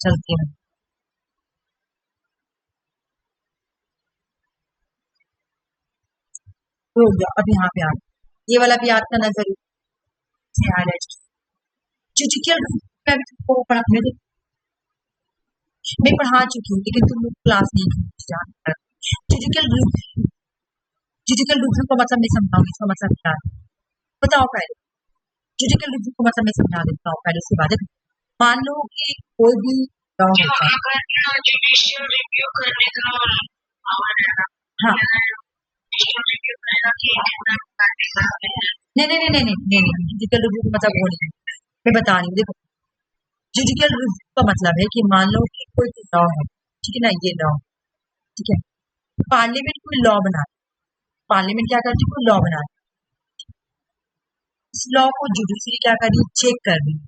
चलते हैं। हो गया, अब यहाँ पे आ ये वाला भी याद करना जरूरी, जुडिशियल को पढ़ा मैं पढ़ा चुकी हूँ, लेकिन तुम क्लास नहीं की, जुडिशियल जुडिशियल रिव्यू का मतलब मैं समझाऊंगी, इसका मतलब क्या है बताओ पहले, जुडिशियल रिव्यू का मतलब मैं समझा देता हूँ पहले, उसके बाद मान लो कि कोई भी जुडिशियल रिव्यू करने का, हाँ नहीं जुडिशियल रिव्यू का मतलब वो नहीं है, मैं बता रही हूँ देखो, जुडिशियल रिव्यू का मतलब है कि मान लो कि कोई लॉ है, ठीक है ना, ये लॉ, ठीक है, पार्लियामेंट कोई लॉ बना, पार्लियामेंट क्या करती है, कोई लॉ बना, इस लॉ को जुडिशरी क्या कर रही है, चेक कर रही है,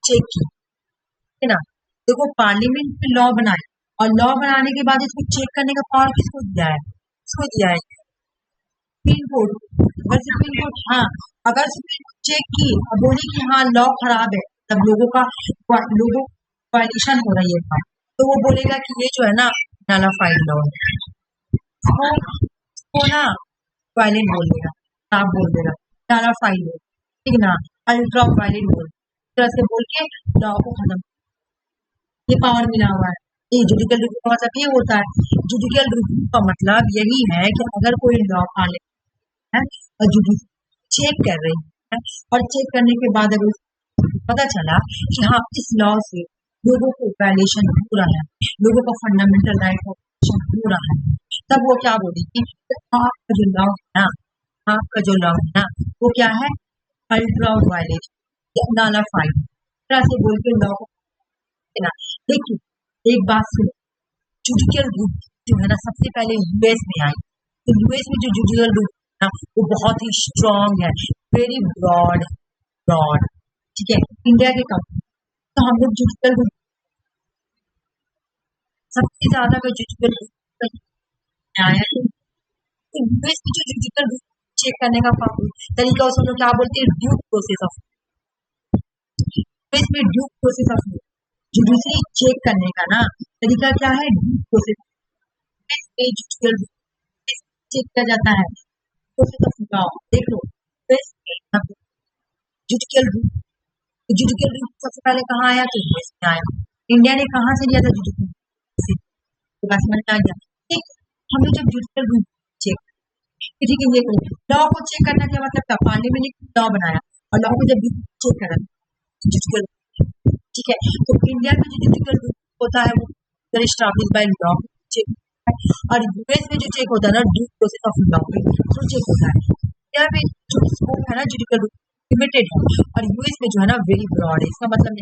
चेक की, है ना, देखो पार्लियामेंट में लॉ बनाए और लॉ बनाने के बाद इसको चेक करने का पावर किसको दिया है, किसको दिया है, सुप्रीम कोर्ट, अगर सुप्रीम कोर्ट, हाँ अगर सुप्रीम कोर्ट चेक की और बोली कि हाँ लॉ खराब है, तब लोगों वायलेशन हो रही है, तो वो बोलेगा कि ये जो है ना नलाफाइड लॉ है, वो ना वायलेंट बोल देगा, खराब बोल देगा, नलाफाइड है, ठीक ना, अल्ट्रा वायलेंट बोल, इस तरह से बोल के लॉ को खत्म, ये पावर मिला हुआ है। ये जुडिशियल रिव्यू का मतलब ये होता है, जुडिशियल रिव्यू का मतलब यही है कि अगर कोई लॉ पार्लियामेंट है और जुडिशियल चेक कर रही है, और चेक करने के बाद अगर पता चला कि हाँ इस लॉ से लोगों को वायलेशन हो रहा है, लोगों का फंडामेंटल राइट का वायलेशन हो रहा है, तब वो क्या बोलेगी, आपका जो लॉ है ना, आपका जो लॉ है ना वो क्या है, अल्ट्रा वायलेट या नलाफाइड, इस तरह से बोल के लॉ को, लेकिन एक बात सुनो, जुडिशियल रिव्यू जो है ना सबसे पहले यूएस में आई, तो यूएस में जो जुडिशियल रिव्यू है ना वो बहुत ही स्ट्रॉन्ग है, वेरी ब्रॉड, ब्रॉड, ठीक है, इंडिया के कम, तो हम लोग जुडिशियल रिव्यू सबसे ज्यादा अगर जुडिशियल रिव्यू आया तो यूएस में जो जुडिशियल रिव्यू चेक करने का तरीका उसको तो क्या बोलते हैं, ड्यू प्रोसेस ऑफ, यूएस में due process of judiciary check करने का ना तरीका क्या है, ड्यू प्रोसेस, जुडिशियल चेक किया जाता है, प्रोसेस ऑफ लॉ, देख लो जुडिशियल जुडिशियल सबसे पहले कहाँ आया, तो यूएस में आया, इंडिया ने कहाँ से लिया था जुडिशियल, तो बस मैंने क्या, ठीक हम लोग जब जुडिशियल चेक, ठीक है, ये लॉ को चेक करना क्या मतलब था, पार्लियामेंट ने लॉ बनाया और लॉ को जब चेक करा जुडिशियल, ठीक है, तो इंडिया में जो जुडिशियल होता है वो एस्टैब्लिश बाय लॉ चेक, और यूएस में जो चेक होता है ना ड्यू प्रोसेस ऑफ लॉ तो चेक होता है, यहाँ पे जो स्कोप है ना जुडिशियल लिमिटेड है, और यूएस में जो है ना वेरी ब्रॉड है, इसका मतलब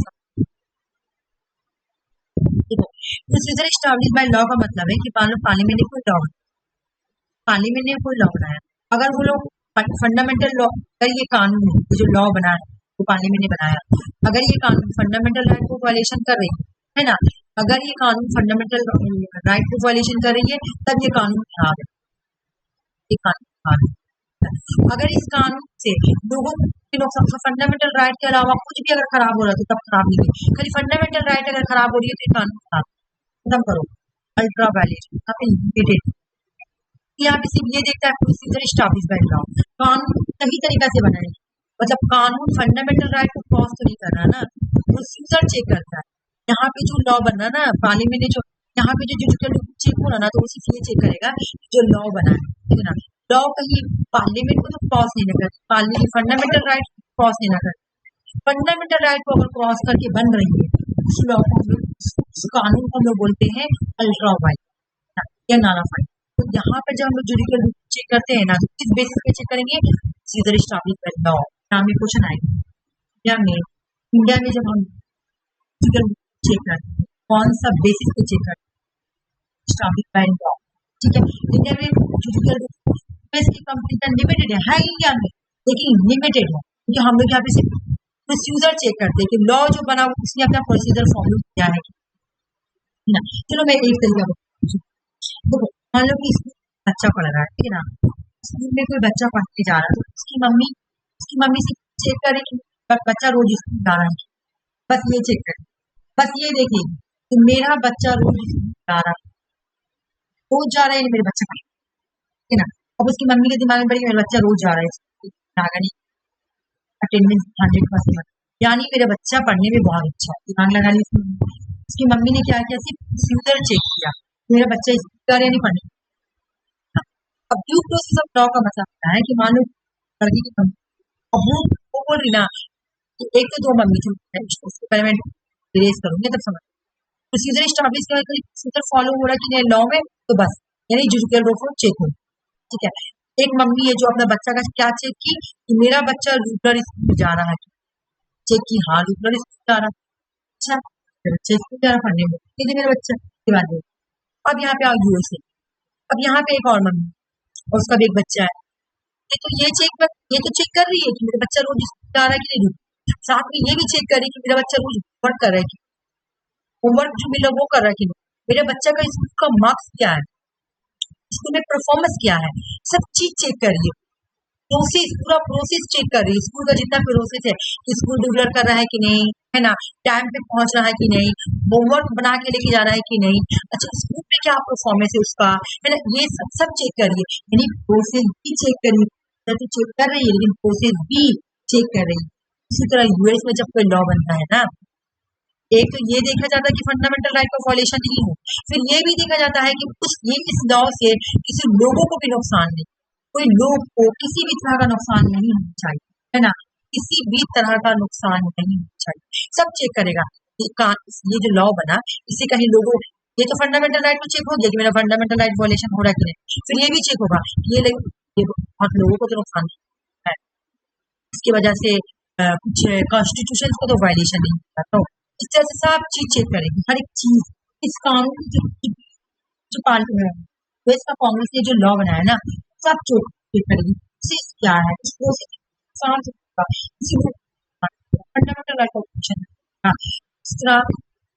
प्रोसीजर एस्टैब्लिश बाय लॉ का मतलब है कि पार्लियामेंट ने कोई लॉ, पार्लियामेंट ने कोई लॉ बनाया, अगर वो लोग फंडामेंटल लॉ, अगर ये कानून जो लॉ बना है तो पार्लियामेंट ने बनाया। अगर ये कानून फंडामेंटल राइट को वायलेशन कर रही है ना, अगर ये कानून फंडामेंटल राइट को वायलेशन कर रही है, तब ये कानून खराब है, ये कानून खराब है। अगर इस कानून से लोगों के फंडामेंटल राइट के अलावा कुछ भी अगर खराब हो रहा है तो तब खराब नहीं है। खाली फंडामेंटल राइट अगर खराब हो रही है तो ये कानून खराब है। खत्म करो अल्ट्रा वायलेशन। यहाँ पे सिर्फ ये देखता है प्रोसीजर स्टैब्लिश बाय लॉ, कानून सही तरीका से बना है, मतलब कानून फंडामेंटल राइट को क्रॉस तो नहीं कर रहा ना, प्रोसीजर चेक करता है। यहाँ पे जो लॉ बन रहा है ना, पार्लियामेंट ने जो यहाँ पे जो जुडिशियल चेक हो रहा ना, तो वो सिर्फ ये चेक करेगा जो लॉ बना है, ठीक है ना। लॉ कहीं पार्लियामेंट को तो क्रॉस नहीं कर, पार्लियामेंट फंडामेंटल राइट क्रॉस नहीं कर, फंडामेंटल राइट को अगर क्रॉस करके बन रही है उस लॉ को उस कानून को हम लोग बोलते हैं अल्ट्रा वायलेंट या नालाफाइड। तो यहाँ पे जब हम लोग जुडिशियल चेक करते हैं ना, तो किस बेसिस पे चेक करेंगे, सीधे स्टैब्लिश बाय लॉ। यहाँ में क्वेश्चन आएगा इंडिया में जब हम जुडिशियल चेक करते हैं कौन सा बेसिस पे चेक करते हैं, स्टैब्लिश बाय लॉ, ठीक है। इंडिया में जुडिशियल इसकी कंपटीशन लिमिटेड है इंडिया में, लेकिन लिमिटेड है क्योंकि हम लोग यहाँ पे सिर्फ प्रोसीजर चेक करते हैं कि लॉ जो बना उसने अपना प्रोसीजर फॉलो किया है ना। चलो मैं एक तरीका देखो, मान लो कि स्कूल बच्चा पढ़ रहा है, ठीक है ना, स्कूल में कोई बच्चा पढ़ने जा रहा है, तो उसकी मम्मी से चेक करे कि बच्चा रोज स्कूल जा रहा है, बस ये चेक करे, बस ये देखेगी कि मेरा बच्चा रोज स्कूल जा रहा है, रोज जा रहा है मेरे बच्चा पढ़, ठीक है ना। अब उसकी मम्मी के दिमाग में पड़ी मेरा बच्चा रोज जा रहा है, अटेंडेंस 100%, यानी मेरा बच्चा पढ़ने में बहुत अच्छा है, दिमाग लगा ली उसकी मम्मी ने क्या किया, सिर्फ प्रोसीजर चेक किया मेरा बच्चा स्कूल जा रहा है नहीं पढ़ने। अब ड्यू प्रोसेस ऑफ लॉ का मतलब होता है कि मान लो लड़की की मम्मी, अब वो बोल रही ना कि एक तो दो मम्मी थी, उसको पहले मैं इरेज करूंगी तब समझ, प्रोसीजर स्टैब्लिश कर प्रोसीजर फॉलो हो रहा है कि नहीं लॉ में, तो बस यानी जुडिशियल रोको चेक हो, ठीक है। एक मम्मी है जो अपना बच्चा का क्या चेक की कि मेरा बच्चा रूरल स्कूल जा रहा है, चेक की हाँ रूरल स्कूल जा रहा है, अच्छा मेरा बच्चा स्कूल जा रहा पढ़ने में, ठीक है मेरा बच्चा की बात है। अब यहाँ पे आओ यूएसए, अब यहाँ पे एक और मम्मी और उसका भी एक बच्चा है, ये तो चेक कर रही है कि मेरा बच्चा रोज स्कूल जा रहा है कि नहीं, साथ में ये भी चेक कर रही है कि मेरा बच्चा रोज होमवर्क कर रहा है, होमवर्क जो मिला वो कर रहा है कि नहीं, मेरे बच्चा का स्कूल का मार्क्स क्या है, स्कूल में परफॉर्मेंस क्या है, सब चीज चेक करिए, प्रोसेस पूरा प्रोसेस चेक कर रही है, स्कूल का जितना प्रोसेस है, स्कूल रेगुलर कर रहा है कि नहीं, है ना, टाइम पे पहुंच रहा है कि नहीं, होमवर्क बना के लेके जा रहा है कि नहीं, अच्छा स्कूल में क्या परफॉर्मेंस है उसका, है ना, ये सब चेक करिए, यानी प्रोसेस भी चेक करिए, तो चेक कर रही है लेकिन प्रोसेस भी चेक कर रही है। इसी तरह यूएस में जब कोई लॉ बनता है ना, एक तो ये देखा जाता है कि फंडामेंटल राइट का वॉयलेशन नहीं हो, फिर ये भी देखा जाता है कि इस लॉ से किसी लोगों को भी नुकसान नहीं, कोई लोग को किसी भी तरह का नुकसान नहीं होना चाहिए, है ना, किसी भी तरह का नुकसान नहीं होना चाहिए, सब चेक करेगा। ये जो लॉ बना इससे कहीं लोगों, ये तो फंडामेंटल राइट को चेक हो गया कि मेरा फंडामेंटल राइट वॉयलेशन हो रहा है कि नहीं, फिर ये भी चेक होगा ये बहुत लोगों को तो नुकसान है, इसकी वजह से कुछ कॉन्स्टिट्यूशन को तो वायलेशन नहीं होता, तो इस तरह से सब चीज चेक करेगी, हर एक चीज इस कानून जो पार्लियामेंट तो इसका कांग्रेस ने जो लॉ बनाया ना, सब चेक करेगी प्रोसेस क्या है, इस प्रोसेस फंडामेंटल राइट ऑफ इस तरह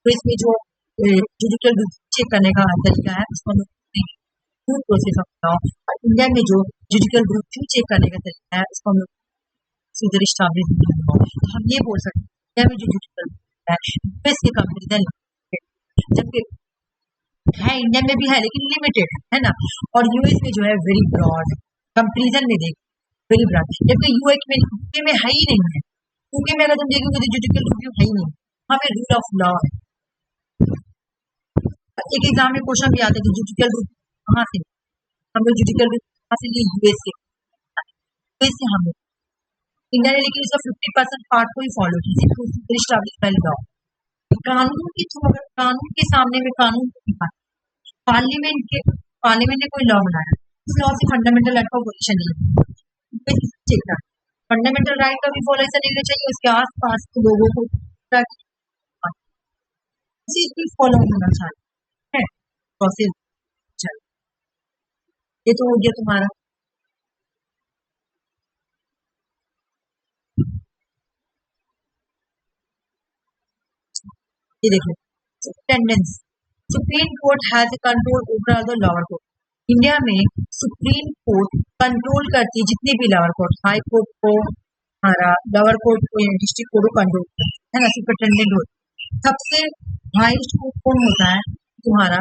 इसमें जो जुडिशियल चेक करने का तरीका है उसको हम प्रोसेस ऑफ लॉ, इंडिया में जो जुडिशियल रिव्यू चेक करने का तरीका है उसको हम सीधे स्टैब्लिश, तो हम ये बोल सकते हैं इंडिया में जो जुडिशियल है यूएस के कंपेरिजन, जबकि है इंडिया में भी है लेकिन लिमिटेड है ना, और यूएस में जो है वेरी ब्रॉड, कंपेरिजन में देख वेरी ब्रॉड, जबकि यूके में है ही नहीं है, यूके में अगर तुम देखोगे तो जुडिशियल रिव्यू है ही नहीं, वहाँ पे रूल ऑफ लॉ है। एक एग्जाम में क्वेश्चन भी आता है कि जुडिशियल रिव्यू कहाँ से, हम लोग जुडिशियल रिव्यू कहाँ से लिए, यूएस से हम लोग, इंडिया ने लेकिन इसका 50% पार्ट को ही फॉलो की, एस्टैब्लिश बाय लॉ, कानून के थ्रू, कानून के सामने में कानून को नहीं पाता, पार्लियामेंट ने कोई लॉ बनाया, उस लॉ से फंडामेंटल राइट का वॉयलेशन नहीं, चेक करना फंडामेंटल राइट का भी वॉयलेशन नहीं चाहिए, उसके आसपास के लोगों को फॉलो होना चाहिए, प्रोसेस। ये तो हो गया तुम्हारा ये देखो, टेंडेंस, supreme court has control over the lower court. India में सुप्रीम कोर्ट कंट्रोल करती है जितने भी लोअर कोर्ट, हाई कोर्ट को हमारा, लोअर कोर्ट को, डिस्ट्रिक्ट कोर्ट को कंट्रोल है ना, सुपरिटेंडेंट होता है। सबसे हाईएस्ट कोर्ट कौन होता है? तुम्हारा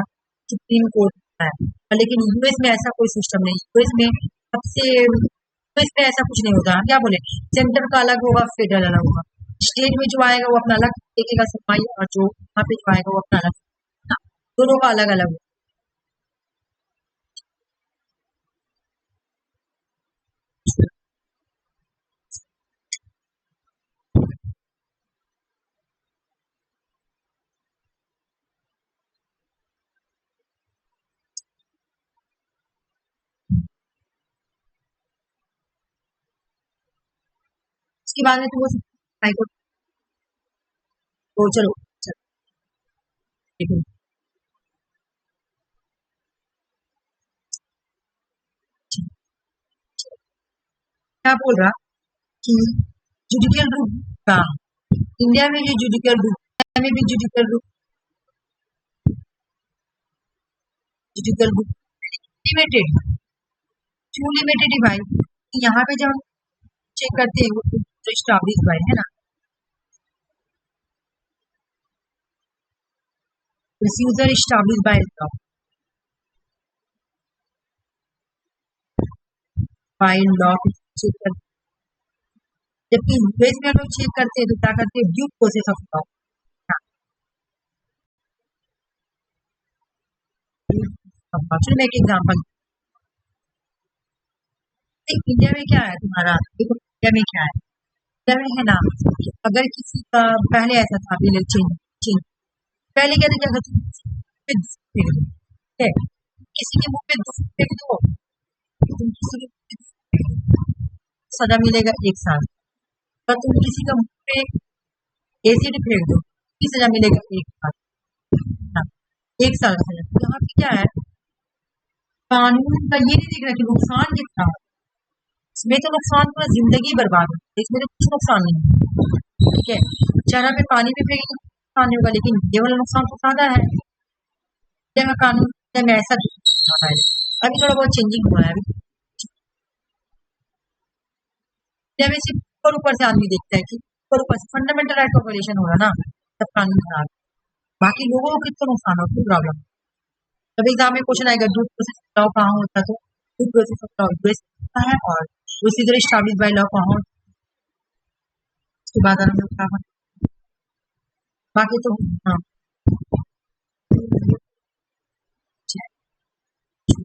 सुप्रीम कोर्ट होता है। लेकिन यूएस में ऐसा कोई सिस्टम नहीं। यूएस में ऐसा कुछ नहीं होता। क्या बोले, सेंटर का अलग होगा, फेडरल अलग होगा। स्टेट में जो आएगा वो अपना अलग देखेगा सफाई, और जो यहाँ पे जो आएगा वो अपना अलग, दोनों का अलग अलग। उसके बाद में तुम हाई कोर्ट, तो चलो देखो, क्या बोल रहा कि जुडिशियल रूल का इंडिया में ये जुडिशियल रूल, इंडिया में भी जुडिशियल रूल लिमिटेड, क्यों लिमिटेड है भाई? यहाँ पे जब हम चेक करते हैं वो एस्टैब्लिश बाय, है ना, procedure establish by law check करते। जबकि यूएस में लोग चेक करते हैं तो क्या करते हैं, ड्यू प्रोसेस ऑफ लॉ। चलो मैं एक एग्जांपल, इंडिया में क्या है तुम्हारा, देखो इंडिया में क्या है, इंडिया में है ना, अगर किसी का पहले ऐसा था, पहले क्या था, किसी के मुंह पे दुख फेंक दो, तुम किसी के सजा मिलेगा 1 साल, और तुम किसी का मुंह पे एसिड फेंक दो, की सजा मिलेगा 1 साल, 1 साल का सजा। यहाँ पे क्या है, कानून का ये नहीं देख रहा कि नुकसान कितना हो, इसमें तो नुकसान पूरा जिंदगी बर्बाद है, इसमें तो कुछ नुकसान नहीं, ठीक है। चेहरा पे पानी पे फेंकेंगे नुकसान नहीं होगा, लेकिन ये वाला नुकसान तो ज्यादा है। इंडिया का कानून में ऐसा है, अभी थोड़ा बहुत चेंजिंग हुआ है। इंडिया में सिर्फ ऊपर से आदमी देखता है कि ऊपर से फंडामेंटल राइट का वायलेशन हो रहा ना, तब कानून खराब, बाकी लोगों को कितना नुकसान हो, कोई प्रॉब्लम। तब एग्जाम में क्वेश्चन आएगा ड्यू प्रोसेस ऑफ लॉ कहाँ होता है, तो due process of law US होता है, और प्रोसीजर एस्टैब्लिश बाय लॉ कहाँ होता है। उसके बाद हम लोग क्या करते, बाकी तो हाँ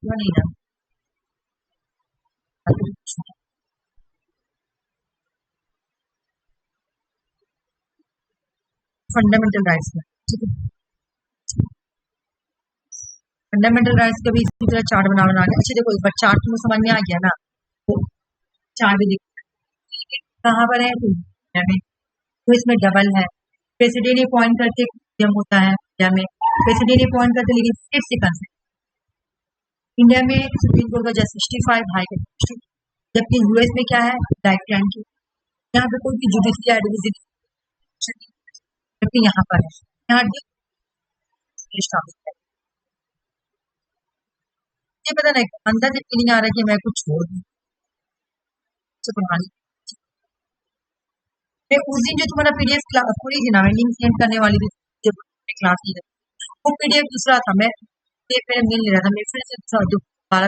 नहीं ना, फंडामेंटल राइट्स में, ठीक है, फंडामेंटल राइट्स का भी इसी तरह चार्ट बना के। अच्छा देखो, एक बार चार्ट में समझ में आ गया ना, तो चार्ट भी देखो कहाँ पर है, तो इसमें डबल है, प्रेसिडेंट अपॉइंट करके जम होता है इंडिया में, प्रेसिडेंट अपॉइंट करते, लेकिन फिफ्थ से कंसेप्ट इंडिया में सुप्रीम कोर्ट का जज 65 हाई कोर्ट, जबकि यूएस में क्या है, डायरेक्ट रैंक की, यहाँ पे कोई भी जुडिशियल एडमिनिस्ट्रेशन, जबकि यहाँ पर है, यहाँ ये पता नहीं अंदर से फीलिंग आ रहा है कि मैं कुछ छोड़ दूँ, मैं उस दिन जो तुम्हारा पीडीएफ क्लास पूरी थी ना, मैं लिंक सेंड करने वाली थी जब क्लास की, वो पीडीएफ दूसरा था, मैं मेरे मिल नहीं रहा था, मैं फिर से दोबारा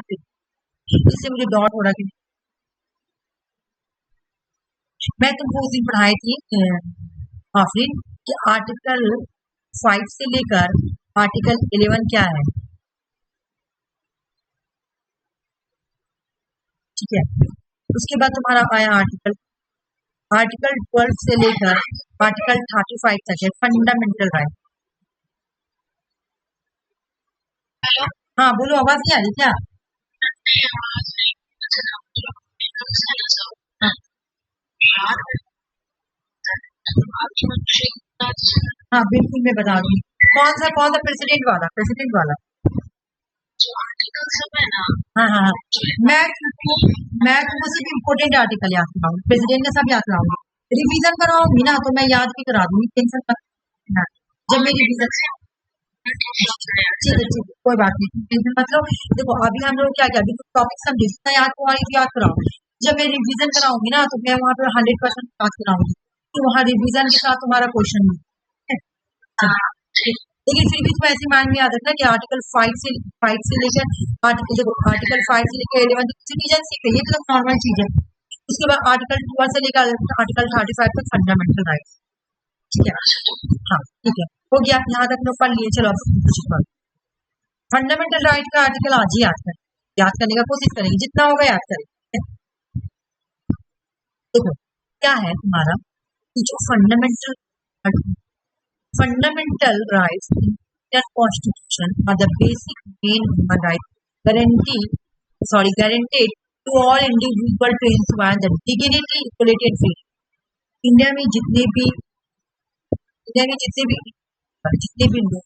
इससे मुझे डाउट हो रहा कि मैं तुमको उस दिन पढ़ाई थी आफरीन कि आर्टिकल 5 से लेकर आर्टिकल 11 क्या है, ठीक है। उसके बाद तुम्हारा आया आर्टिकल 12 से लेकर आर्टिकल 35 तक है फंडामेंटल राइट। हाँ बोलो, आवाज नहीं आ रही क्या? हाँ बिल्कुल, मैं बता दूंगी कौन सा प्रेसिडेंट वाला हाँ हाँ हाँ, मैं तुमको सिर्फ इम्पोर्टेंट आर्टिकल याद कराऊंगी, प्रेसिडेंट का सब याद कराऊंगी, रिवीजन कराऊंगी ना तो मैं याद भी करा दूंगी, टेंशन मत। जब मैं रिवीजन, ठीक है कोई बात नहीं, रिवीजन मतलब देखो अभी हम लोग क्या क्या अभी टॉपिक्स हम जितना याद कराओ याद कराओ, जब मैं रिवीजन कराऊंगी ना तो मैं वहाँ पे 100% याद कराऊंगी, तो वहाँ रिवीजन के साथ तुम्हारा क्वेश्चन है। लेकिन फिर भी तुम ऐसी माइंड में याद रखना कि आर्टिकल 5 से लेकर आर्टिकल 5 से लेकर 11 तक सिटीजनशिप है, ये तो नॉर्मल चीज है। उसके बाद आर्टिकल 12 से लेकर आर्टिकल 35 तक फंडामेंटल राइट्स, ठीक है। हाँ ठीक है, हो गया, यहाँ तक लोग पढ़ लिए। चलो अब फंडामेंटल राइट का आर्टिकल आज ही याद करने का कोशिश करेंगे, जितना होगा याद करेंगे। देखो क्या है तुम्हारा जो fundamental rights in Indian constitution are the basic main human right guaranteed to all individual to enjoy the dignity, equality and freedom। India में जितने भी लोग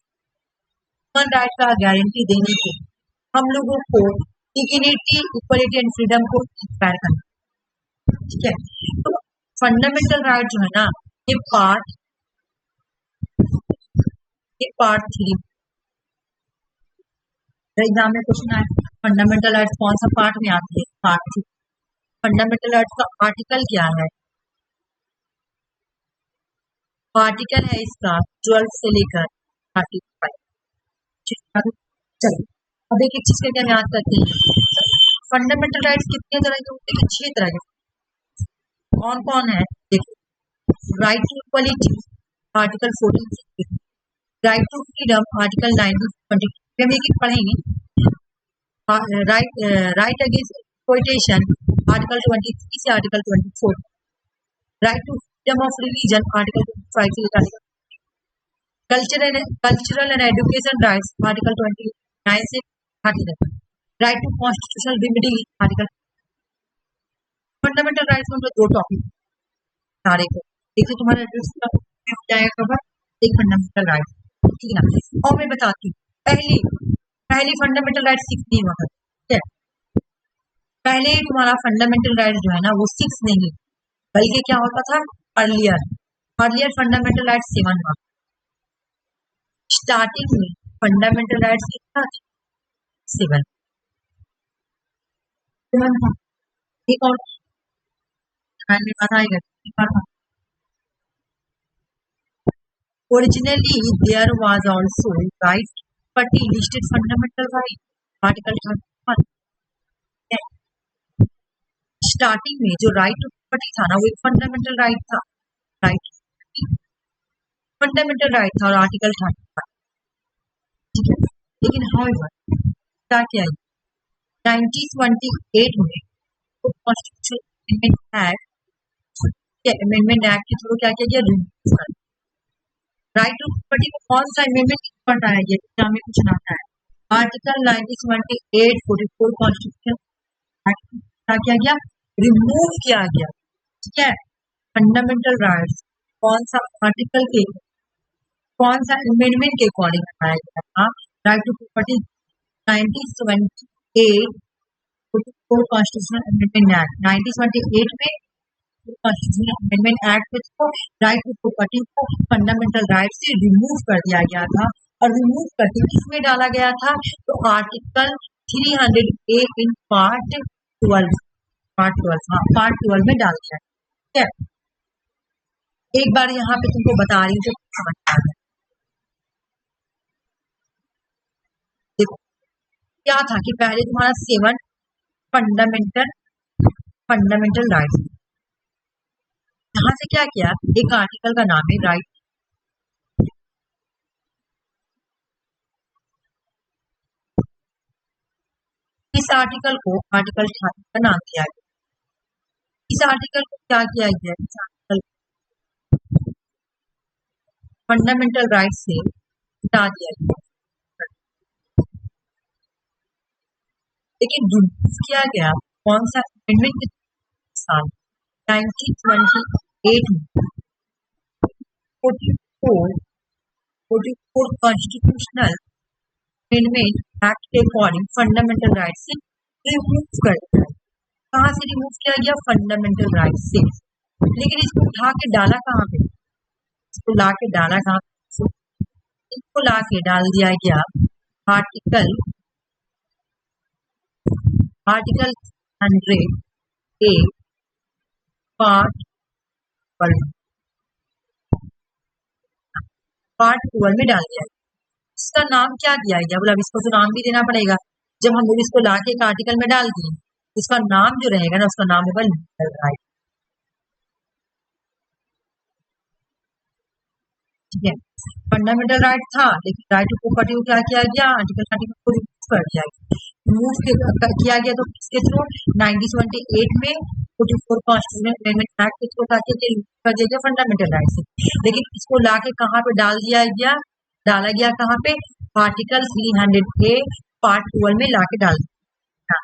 ह्यूमन राइट का गारंटी देने के हम लोगों को डिग्निटी, इक्वलिटी एंड फ्रीडम को इंस्पायर करना, ठीक है। तो फंडामेंटल राइट जो है ना, ये पार्ट 3 एग्जाम में क्वेश्चन आया, फंडामेंटल राइट्स कौन सा पार्ट में आती है, पार्ट 3। फंडामेंटल राइट्स का आर्टिकल क्या है, आर्टिकल है इसका 12 से लेकर 35। चलो अब एक चीज का क्या याद करते हैं, फंडामेंटल राइट्स कितने तरह के होते हैं, 6 तरह के। कौन कौन है देखो, right to equality article 14, right to freedom article 19, हम एक एक पढ़ेंगे। राइट अगेंस्ट एक्सप्लॉयटेशन आर्टिकल 23 से article 24, right to freedom of religion article 25 से लेकर cultural and education rights article 29 से 30 तक, right to constitutional remedy article. Fundamental rights में दो टॉपिक सारे को, एक तो तुम्हारा जाएगा कवर, एक फंडामेंटल राइट, ठीक है ना। और मैं बताती हूँ, पहली फंडामेंटल राइट 6 नहीं होता, ठीक है। पहले तुम्हारा फंडामेंटल राइट जो है ना वो 6 नहीं, बल्कि क्या होता था, अर्लियर फंडामेंटल राइट 7 था। स्टार्टिंग में फंडामेंटल राइट्स कितना था, 7 था। एक और originally there was also right but listed fundamental right article 31। Starting में जो राइट टू प्रॉपर्टी था ना वो एक फंडामेंटल राइट था, राइट फंडामेंटल राइट था और आर्टिकल 31, ठीक है। लेकिन हाउएवर क्या किया 1928 में कॉन्स्टिट्यूशन अमेंडमेंट एक्ट के थ्रू क्या किया गया, रिमूव कर राइट टू प्रॉपर्टी को। कौन सा अमेंडमेंट बताया गया, एग्जाम में कुछ आता है, आर्टिकल 1978 44 कॉन्स्टिट्यूशन एक्ट क्या किया गया, रिमूव किया गया, ठीक है। फंडामेंटल राइट्स कौन सा आर्टिकल के कौन सा अमेंडमेंट के अकॉर्डिंग बनाया गया था, right to property 1978 44 constitutional amendment act. 1978 में कॉन्स्टिट्यूशनल अमेंडमेंट एक्ट को राइट टू प्रॉपर्टी को फंडामेंटल राइट से रिमूव कर दिया गया था, और रिमूव करके किसमें डाला गया था, तो आर्टिकल 300A इन पार्ट 12 में डाल दिया, ठीक है। एक बार यहाँ पे तुमको बता रही हूँ, समझ आ जाए। देखो क्या था कि पहले तुम्हारा 7 फंडामेंटल राइट्स, यहाँ से क्या किया, एक आर्टिकल का नाम है राइट, इस आर्टिकल को आर्टिकल 30 का नाम दिया गया। इस आर्टिकल को क्या किया गया, इस आर्टिकल फंडामेंटल राइट से हटा दिया गया, लेकिन रिमूव किया गया कौन सा अमेंडमेंट साल 1928 में 44 कॉन्स्टिट्यूशनल अमेंडमेंट एक्ट के अकॉर्डिंग फंडामेंटल राइट से रिमूव कर दिया। कहाँ से रिमूव किया गया, फंडामेंटल राइट से। लेकिन इसको उठा के डाला कहाँ पे, इसको ला के डाला कहाँ पे, इनको ला के डाल दिया गया आर्टिकल आर्टिकल 100 ए पार्ट 12 में डाल दिया। इसका नाम क्या दिया गया? बोला अब इसको तो नाम भी देना पड़ेगा। जब हम लोग इसको लाके एक आर्टिकल में डाल दिए, इसका नाम जो रहेगा ना, उसका नाम होगा लीगल राइट। ठीक है, फंडामेंटल राइट था, लेकिन राइट टू प्रॉपर्टी को क्या किया गया? आर्टिकल 30 को रिमूव कर दिया गया। रिमूव किया गया तो किसके थ्रू? 1978 में 44 कॉन्स्टिट्यूशनल अमेंडमेंट एक्ट के थ्रू कर दिया गया फंडामेंटल राइट से। लेकिन इसको लाके कहाँ पे डाल दिया गया? डाला गया कहाँ पे? आर्टिकल 300 ए पार्ट 12 में लाके डाल दिया।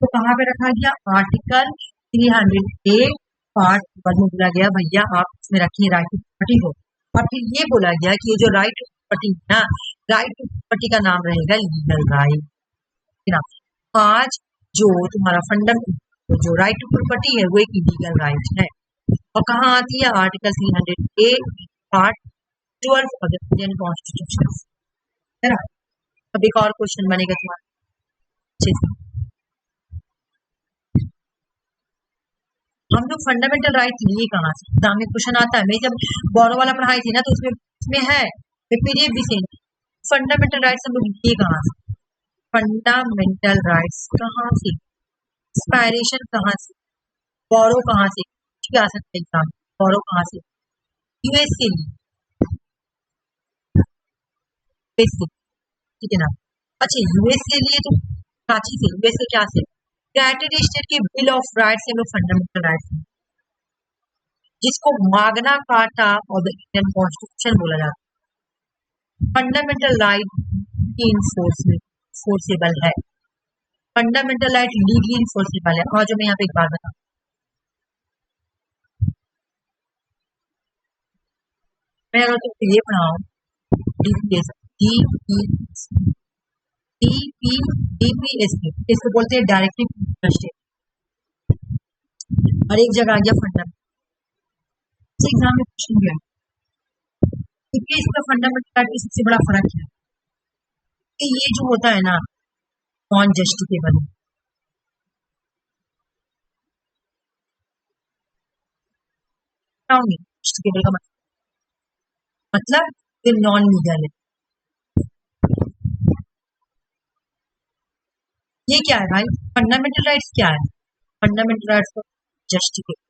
तो कहाँ पे रखा गया? आर्टिकल 300 ए पार्ट 12 में बोला गया भैया आप इसमें रखिए राइट टू प्रॉपर्टी को। और फिर ये बोला गया कि ये जो राइट टू प्रॉपर्टी है ना, राइट टू प्रॉपर्टी का नाम रहेगा लीगल राइट। आज जो तुम्हारा फंडामेंटल जो राइट टू प्रॉपर्टी है वो एक लीगल राइट है। और कहाँ आती है? Article 300 A part 12 of the Indian constitution, है ना। अब एक और क्वेश्चन बनेगा तुम्हारा अच्छे से। हम लोग फंडामेंटल राइट लिए कहाँ से? एग्जाम में क्वेश्चन आता है। मैं जब बोरो वाला पढ़ाई थी ना, तो उसमें है पीडीएफ भी सेम। फंडामेंटल राइट्स हम लोग लिए कहाँ से? फंडामेंटल राइट्स कहाँ से? इंस्पायरेशन कहाँ से? बोरो कहाँ से? ठीक आ सकते एग्जाम। बोरो कहाँ से? यूएस के लिए, ठीक है ना। अच्छा, यूएस के लिए तो कराची से, यूएस से क्या से? यूनाइटेड स्टेट के बिल ऑफ राइट्स हम लोग फंडामेंटल राइट्स, जिसको मागना कार्टा और द इंडियन कॉन्स्टिट्यूशन बोला जाता है। फंडामेंटल राइट इनफोर्सेबल है, फंडामेंटल राइट लीगली इनफोर्सेबल है। और जो मैं यहाँ पे एक बात बताऊँ, मैं अगर तुमको ये पढ़ाऊँ डीपीएसपी, इसको बोलते हैं डायरेक्टिव इंटरेस्ट। और एक जगह आ गया फंडामेंटल। एग्जाम में क्वेश्चन गया क्योंकि इसका फंडामेंटल राइट सबसे बड़ा फर्क है कि ये जो होता है ना नॉन जस्टिफिकेबल, जस्टिफिकेबल का मतलब ये नॉन लीगल है। ये क्या है भाई? फंडामेंटल राइट्स क्या है? फंडामेंटल राइट्स को जस्टिफिकेबल,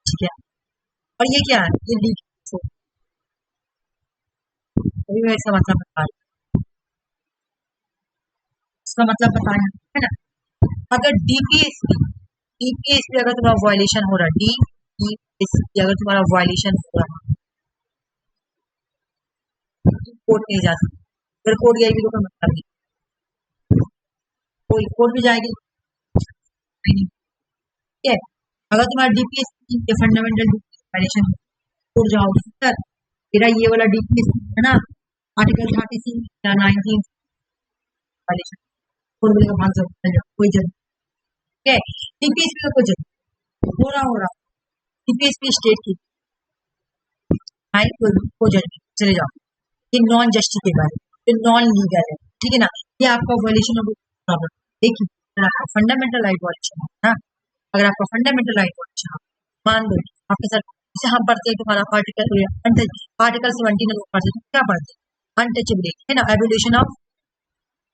ठीक है। और ये क्या है? ये लीगल। अभी मैं इसका मतलब बता रहा हूं, इसका मतलब बताया है ना। अगर डीपीएसपी अगर तुम्हारा वायलेशन हो रहा है, डीपीएसपी अगर तुम्हारा वायलेशन हो रहा है, कोर्ट नहीं जा सकती। अगर कोर्ट जाएगी तो कोई मतलब नहीं, कोई कोर्ट भी जाएगी नहीं, ठीक है। अगर तुम्हारा डीपीएसपी के फंडामेंटल वायलेशन कोर्ट जाओगे सर, तेरा ये वाला डीपीएसपी है ना, आर्टिकल 36 या 19 वायलेशन, कोर्ट बोलेगा भाग जाओ, कोई जरूरत, ठीक है। डीपीएसपी का कोई जरूरत हो रहा डीपीएसपी स्टेट की भाई कोई जरूरत, चले जाओ। ये नॉन जस्टिफिकेबल, ये नॉन लीगल है, ठीक है ना। ये आपका वायलेशन ऑफ प्रॉब्लम। देखिए अगर आपका फंडामेंटल राइट वायलेशन है ना, अगर आपका फंडामेंटल राइट वायलेशन मान लो आपके साथ, जैसे हम पढ़ते हैं तुम्हारा आर्टिकल 17 पढ़ते हैं, क्या पढ़ते हैं? अनटचेबिलिटी, है ना,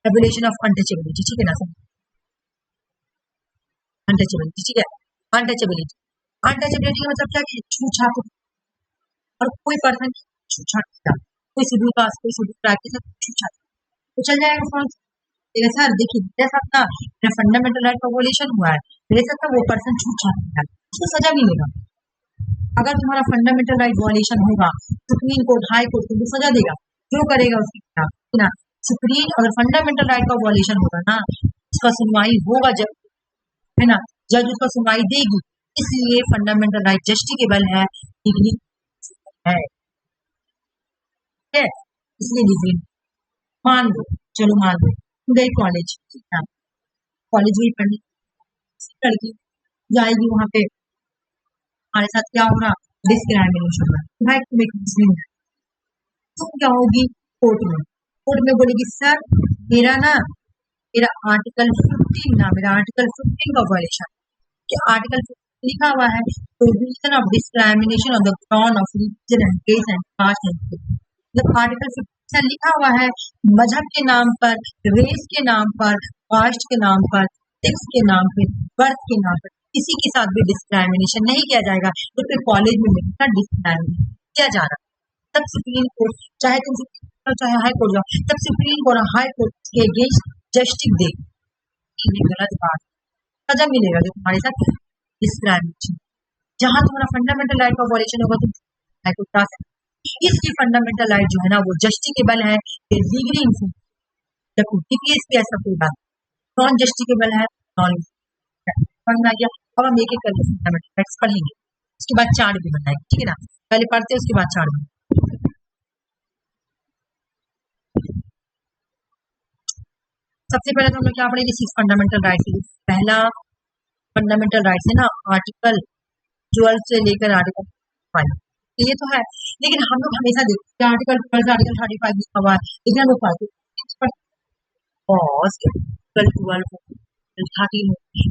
एबोलिशन ऑफ अनटचेबिलिटी, ठीक है ना। अनटचेबिलिटी, ठीक है। अनटचेबिलिटी का मतलब क्या? छूछात, और कोई पर्सन छूछात, कोई सिविल कास्ट, कोई सिविल ट्राइब के साथ छूछात तो चल जाएगा फॉल्स। सर देखिए मेरे साथ ना फंडामेंटल राइट का वोलेशन हुआ है, मेरे साथ वो पर्सन छूछात है, उसको सजा मिलेगा। अगर तुम्हारा फंडामेंटल राइट वॉल्यूशन होगा, सुप्रीम कोर्ट हाई कोर्ट तुमको सजा देगा, जो करेगा उसके खिलाफ, है ना। सुप्रीम अगर फंडामेंटल राइट का वॉल्यूशन होगा ना, उसका सुनवाई होगा जब, है ना, जज उसका सुनवाई देगी। इसलिए फंडामेंटल राइट जस्टिफिकेबल है, लीगली है, इसलिए लीगली मान लो। चलो मान लो गई कॉलेज, कॉलेज में पढ़ने लड़की जाएगी, वहां पे हमारे साथ क्या हो रहा, डिस्क्रिमिनेशन भाई तुम्हें कुछ नहीं है। तुम क्या होगी कोर्ट में बोलेगी सर मेरा ना मेरा आर्टिकल 15 ना मेरा आर्टिकल 15 का वायलेशन कि आर्टिकल 15 लिखा हुआ है provision of discrimination on the ground of religion and race and caste and मतलब आर्टिकल 15 लिखा हुआ है मजहब के नाम पर, रेस के नाम पर, कास्ट के नाम पर, सेक्स के नाम पर, बर्थ के नाम पर किसी के साथ भी डिस्क्रिमिनेशन नहीं किया जाएगा। तो फिर कॉलेज में मिलकर डिस्क्रिमिनेशन किया जा रहा है। तब सुप्रीम कोर्ट चाहे तुम चाहे हाई कोर्ट जाओ, तब सुप्रीम कोर्ट और हाई कोर्ट के अगेंस्ट जस्टिस दे गलत बात सजा मिलेगा जो तुम्हारे साथ डिस्क्रिमिनेशन। जहां तुम्हारा फंडामेंटल राइट का वॉयलेशन होगा तुम हाई कोर्ट जा सकते। इसकी फंडामेंटल राइट जो है ना वो जस्टिकेबल है, लीगली इन्फोर्स ऐसा कोई बात नॉन जस्टिकेबल है, नॉन समझ में आ गया। अब हम एक एक करके फंडामेंटल राइट्स पढ़ेंगे, उसके बाद चार्ट भी बनाएंगे, ठीक है ना। पहले पढ़ते हैं उसके बाद चार्ट बनाएंगे। सबसे पहले तो हम लोग क्या पढ़ेंगे, सिक्स फंडामेंटल राइट्स। पहला फंडामेंटल राइट्स है ना आर्टिकल 12 से लेकर आर्टिकल 5, ये तो है। लेकिन हम लोग हमेशा देखते हैं आर्टिकल 12 से आर्टिकल 35 लिखा हुआ है, लेकिन हम लोग पढ़ते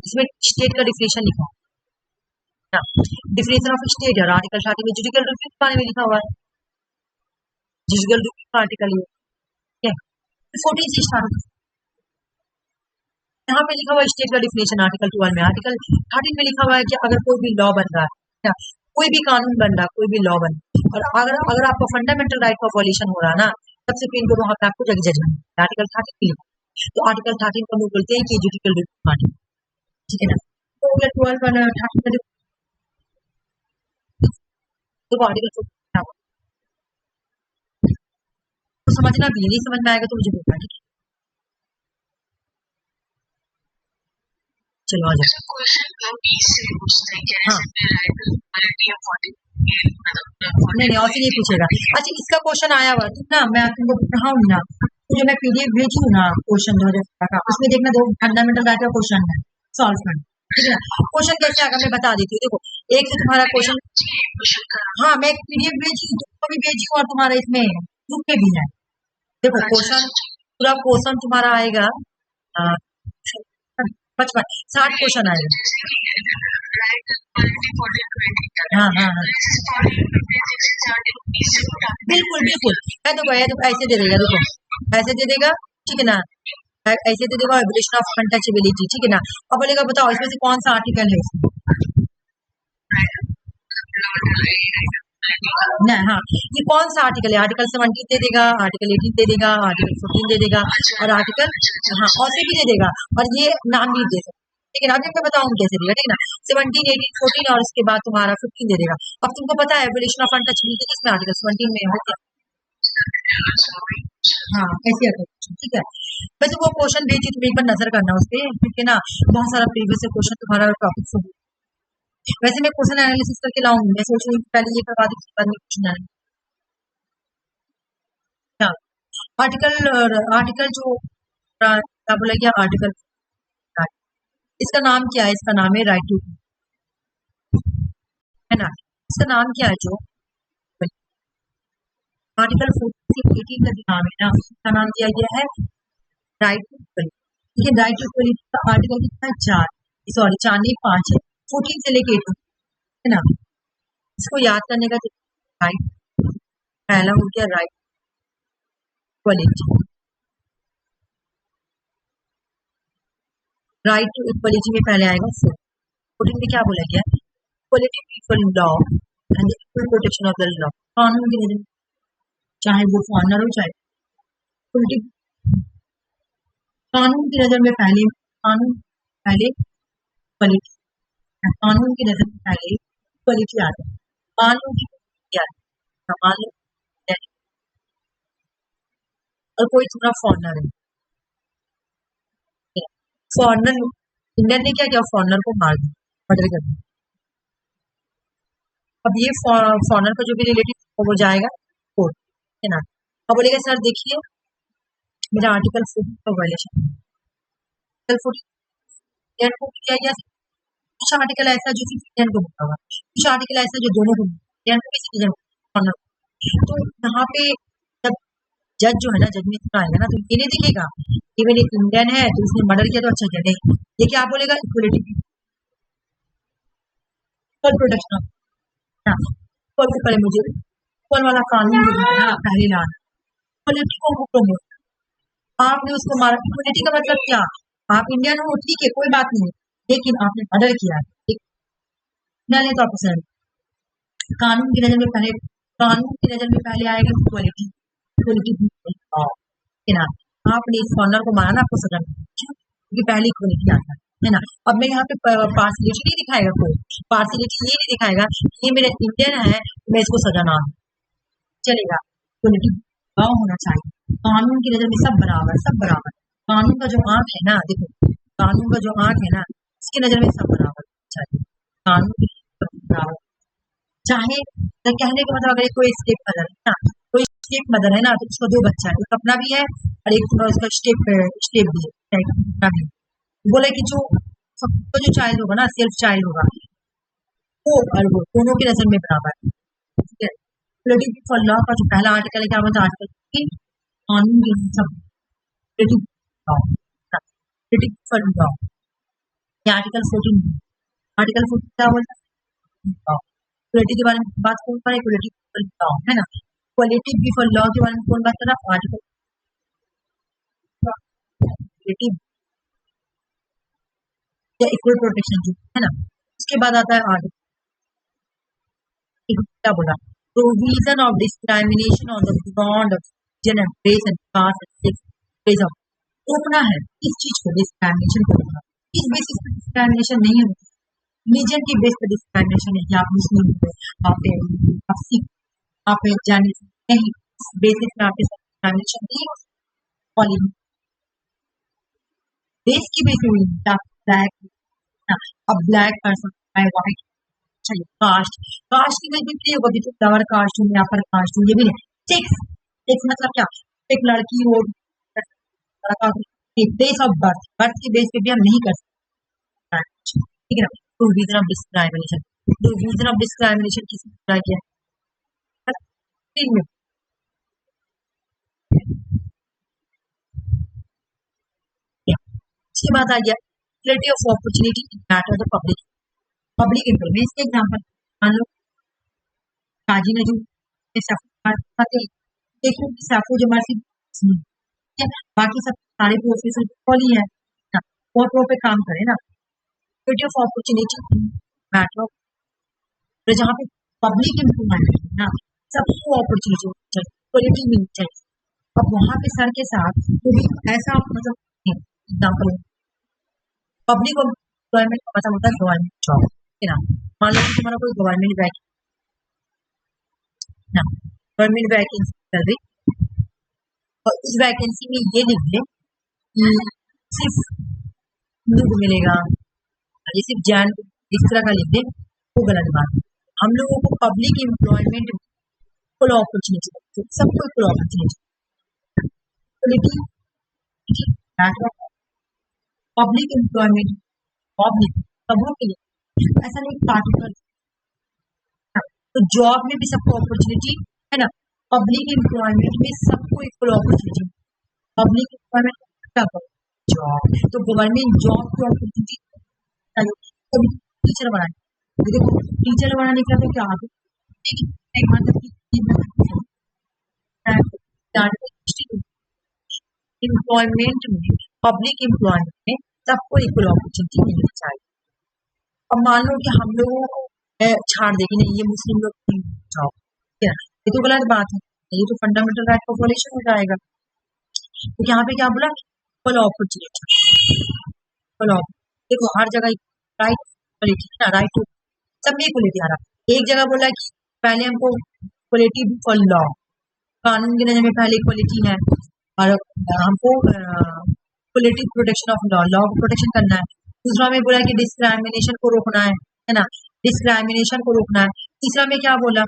इसमें स्टेट का डिफिनेशन लिखा है, डिफिनेशन ऑफ स्टेट है। आर्टिकल 30 में जुडिशियल रिव्यू के बारे में लिखा हुआ है, जुडिशियल रिव्यू का आर्टिकल ये 14 से स्टार्ट यहाँ पे लिखा हुआ है स्टेट का डिफिनेशन आर्टिकल 12 में। आर्टिकल 13 में लिखा हुआ है कि अगर कोई भी लॉ बन रहा है, कोई भी कानून बन रहा है, कोई भी लॉ बन रहा है, और अगर आपको फंडामेंटल राइट का वॉयलेशन हो रहा है ना, तब सुप्रीम कोर्ट वहां पे आपको जजमेंट आर्टिकल 13 में लिखा। तो आर्टिकल 13 को हम लोग बोलते हैं कि जुडिशियल रिव्यू आर्टिकल, ठीक है ना। तो 12 पर 13 तो आर्टिकल तो समझना भी नहीं समझ में आएगा तो मुझे बोलना, ठीक है। चलो आ जाओ। हाँ नहीं और ये पूछेगा। अच्छा इसका क्वेश्चन आया हुआ ना, मैं तुमको पढ़ाऊँ ना, तो जो मैं पीडीएफ भेजी हूँ ना क्वेश्चन 2017 का, उसमें देखना दो फंडामेंटल राइट का क्वेश्चन है, सॉल्व करना, ठीक है ना। क्वेश्चन कैसे आएगा मैं बता देती हूँ। देखो एक तो तुम्हारा क्वेश्चन, हाँ मैं पीडीएफ भेजी हूँ, तुमको भी भेजी हूँ, और तुम्हारा इसमें ग्रुप में भी है। देखो क्वेश्चन पूरा क्वेश्चन तुम्हारा आएगा 60 क्वेश्चन आएगा। हाँ हाँ हाँ बिल्कुल बिल्कुल है। तो ऐसे दे देगा, देखो ऐसे दे देगा, ठीक है ना, ऐसे दे देगा एबोलिशन ऑफ अनटचेबिलिटी, ठीक है ना। अब बोलेगा बताओ इसमें से कौन सा आर्टिकल है नहीं, हाँ ये कौन सा आर्टिकल है, आर्टिकल 17 दे देगा, आर्टिकल 18 दे देगा, आर्टिकल 14 दे देगा, और आर्टिकल हाँ और से भी दे देगा, और ये नाम भी दे सकते। लेकिन अभी मैं बताऊंगी कैसे देगा, ठीक है ना। 17, 18, 14 और उसके बाद तुम्हारा 15 दे देगा। अब तुमको पता है एबोलिशन ऑफ अनटचेबिलिटी किसमें आर्टिकल 17 में होता है, हाँ ऐसे आता है, ठीक है। वैसे वो क्वेश्चन भेजी तुम एक बार नजर करना उस पर, ठीक है ना। बहुत सारा प्रीवियस क्वेश्चन तुम्हारा टॉपिक से। वैसे मैं क्वेश्चन एनालिसिस करके लाऊंगी, मैं सोच रही हूँ पहले ये करवा दी, बाद में क्वेश्चन आर्टिकल जो क्या बोला गया आर्टिकल, इसका नाम क्या है, इसका नाम है राइट टू, है ना। इसका नाम क्या है जो आर्टिकल 14 का नाम है ना, उसका नाम दिया गया है राइट टू इक्वलिटी। देखिए राइट टू इक्वलिटी का आर्टिकल कितना है 4, सॉरी 4 नहीं 5 है, 14 से लेके 18, है ना। इसको याद करने का राइट, पहला हो गया right equality, right to equality में पहले आएगा 14 में क्या बोला गया, equality before law and equal protection of the law. कानून की नजर चाहे वो फॉरनर हो चाहे कानून की नजर में पहले इक्वलिटी, कानून की नजर में पहले इक्वलिटी आता है। कानून की क्या मान लो और कोई तुम्हारा फॉरनर है, फॉरनर इंडियन ने क्या किया, फॉरनर को मार दिया, मर्डर कर दिया। अब ये फॉरनर का जो भी रिलेटिव वो जाएगा कोर्ट, है ना। अब बोलेगा सर देखिए मेरा आर्टिकल 14 का वायलेशन, आर्टिकल 14 को किया गया, कुछ आर्टिकल ऐसा जो सिर्फ इंडियन को मिला हुआ, कुछ आर्टिकल ऐसा जो दोनों को, तो यहाँ पे जब जज जो है ना, जज में इतना आएगा ना, तो ये नहीं दिखेगा इवन एक इंडियन है तो उसने मर्डर किया तो अच्छा किया, नहीं, ये क्या बोलेगा, इक्वलिटी, इक्वल प्रोटेक्शन। इक्वल से पहले मुझे इक्वल वाला कानून जो है ना पहले लाना, इक्वलिटी को प्रमोट, आपने उसको मारा, इक्वलिटी का मतलब क्या, आप इंडियन हो ठीक है कोई बात नहीं, लेकिन आपने मर्डर किया है, ठीक, नहीं तो आपको सर कानून की नजर में पहले, कानून की नजर में पहले आएगा इक्वलिटी, इक्वलिटी है ना, आपने इस ऑनर को मारा ना, आपको सजा मिलेगी, क्यों? क्योंकि पहले इक्वलिटी आता है ना। अब मैं यहाँ पे पार्सिलिटी नहीं दिखाएगा, कोई पार्सिलिटी ये नहीं दिखाएगा ये मेरे इंडियन है मैं इसको सजा ना दूं, चलेगा, इक्वलिटी होना चाहिए, कानून की नजर में सब बराबर, सब बराबर, कानून का जो आंख है ना, देखो कानून का जो आंख है ना, इसकी नजर में सब बराबर चाहिए, कानून की सब बराबर, चाहे तो कहने का मतलब अगर कोई स्टेप मदर है ना, कोई स्टेप मदर है ना, तो उसका दो बच्चा है, एक अपना भी है और एक थोड़ा उसका स्टेप स्टेप भी है, अपना भी, बोले कि जो सबका जो चाइल्ड होगा ना, सेल्फ चाइल्ड होगा, वो और वो दोनों की नजर में बराबर है, ठीक है। इक्वलिटी फॉर लॉ का जो पहला आर्टिकल है क्या बोलता है, आर्टिकल कानून के सब, इक्वलिटी फॉर लॉ, ये आर्टिकल 14, आर्टिकल 14 क्या बोलता है, इक्वलिटी के बारे में बात कौन कर, इक्वलिटी फॉर लॉ है ना, इक्वलिटी बिफोर लॉ के बारे में कौन बात कर रहा है, आर्टिकल इक्वलिटी या इक्वल प्रोटेक्शन जो है ना, उसके बाद आता है आर्टिकल क्या बोला, provision of discrimination on the ground of gender, race and caste and sex, रोकना है इस चीज को, डिस्क्रिमिनेशन को रोकना, इस बेसिस पे डिस्क्रिमिनेशन नहीं है, रिलीजन के बेस पे डिस्क्रिमिनेशन है कि आप मुस्लिम हो, आप सिख, आप जाने नहीं, इस बेसिस पे आपके साथ डिस्क्रिमिनेशन नहीं है, पॉलिटिक्स रेस की बेस पे हुई, आप ब्लैक, अब ब्लैक पर्सन है, व्हाइट चाहिए, कास्ट, कास्ट की वजह से होगा कि लोअर कास्ट हूँ या अपर कास्ट हूँ, ये भी नहीं, सेक्स, सेक्स मतलब क्या, एक लड़की हो, लड़का हो, बेस ऑफ बर्थ, बर्थ के बेस पे भी हम नहीं कर सकते, ठीक है ना, तो रीजन ऑफ डिस्क्रिमिनेशन, तो रीजन ऑफ डिस्क्रिमिनेशन किसने अप्लाई किया, इसके बाद आ गया equality of opportunity in matter the public, public interview, इसके एग्जांपल मान लो काजी ने जो देखो कि सैफो जो मर्सी है, बाकी सब सारे प्रोफेसर ही है ना, कोर्ट पे काम करे ना, equality of opportunity matter of, जहाँ पे पब्लिक इम्प्रूवमेंट है ना, सबको अपॉर्चुनिटी चाहिए, इक्वलिटी मिलनी चाहिए, अब वहाँ पे सर के साथ तो भी ऐसा मतलब एग्जाम्पल पब्लिक एम्प्लॉयमेंट का मतलब होता है गवर्नमेंट जॉब, है ना, मान लो कि तुम्हारा कोई गवर्नमेंट वैकेंसी ना, गवर्नमेंट वैकेंसी चल रही, और इस वैकेंसी में ये लिख दे कि सिर्फ हिंदू को मिलेगा, ये सिर्फ जैन इस तरह का लिख दे, वो गलत बात है, हम लोगों को पब्लिक एम्प्लॉयमेंट फुल अपॉर्चुनिटी, सबको full opportunity, public employment, public सबों के लिए, ऐसा नहीं पार्टिकुलर, तो जॉब में भी सबको अपॉर्चुनिटी है ना, पब्लिक एम्प्लॉयमेंट में सबको इक्वल अपॉर्चुनिटी, पब्लिक एम्प्लॉयमेंट क्या करो जॉब, तो गवर्नमेंट जॉब की अपॉर्चुनिटी, कभी टीचर बनाए, देखो टीचर बनाने का तो क्या आगे एम्प्लॉयमेंट में, पब्लिक एम्प्लॉयमेंट में सबको इक्वल अपॉर्चुनिटी मिलनी चाहिए, अब मान लो कि हम लोगों को छाड़ देगी नहीं, ये मुस्लिम लोग नहीं जाओ, क्या ये तो गलत बात है, ये तो फंडामेंटल राइट का वॉयलेशन हो जाएगा, तो यहाँ पे क्या बोला, इक्वल अपॉर्चुनिटी, इक्वल, देखो हर जगह राइट इक्वलिटी, राइट टू सब में इक्वलिटी आ रहा, एक जगह बोला कि पहले हमको इक्वलिटी फॉर लॉ, कानून के नजर में पहले इक्वलिटी है, और हमको equality protection of law, law को प्रोटेक्शन करना है, दूसरा में बोला कि डिस्क्रिमिनेशन को रोकना है ना, डिस्क्रिमिनेशन को रोकना है, तीसरा में क्या बोला,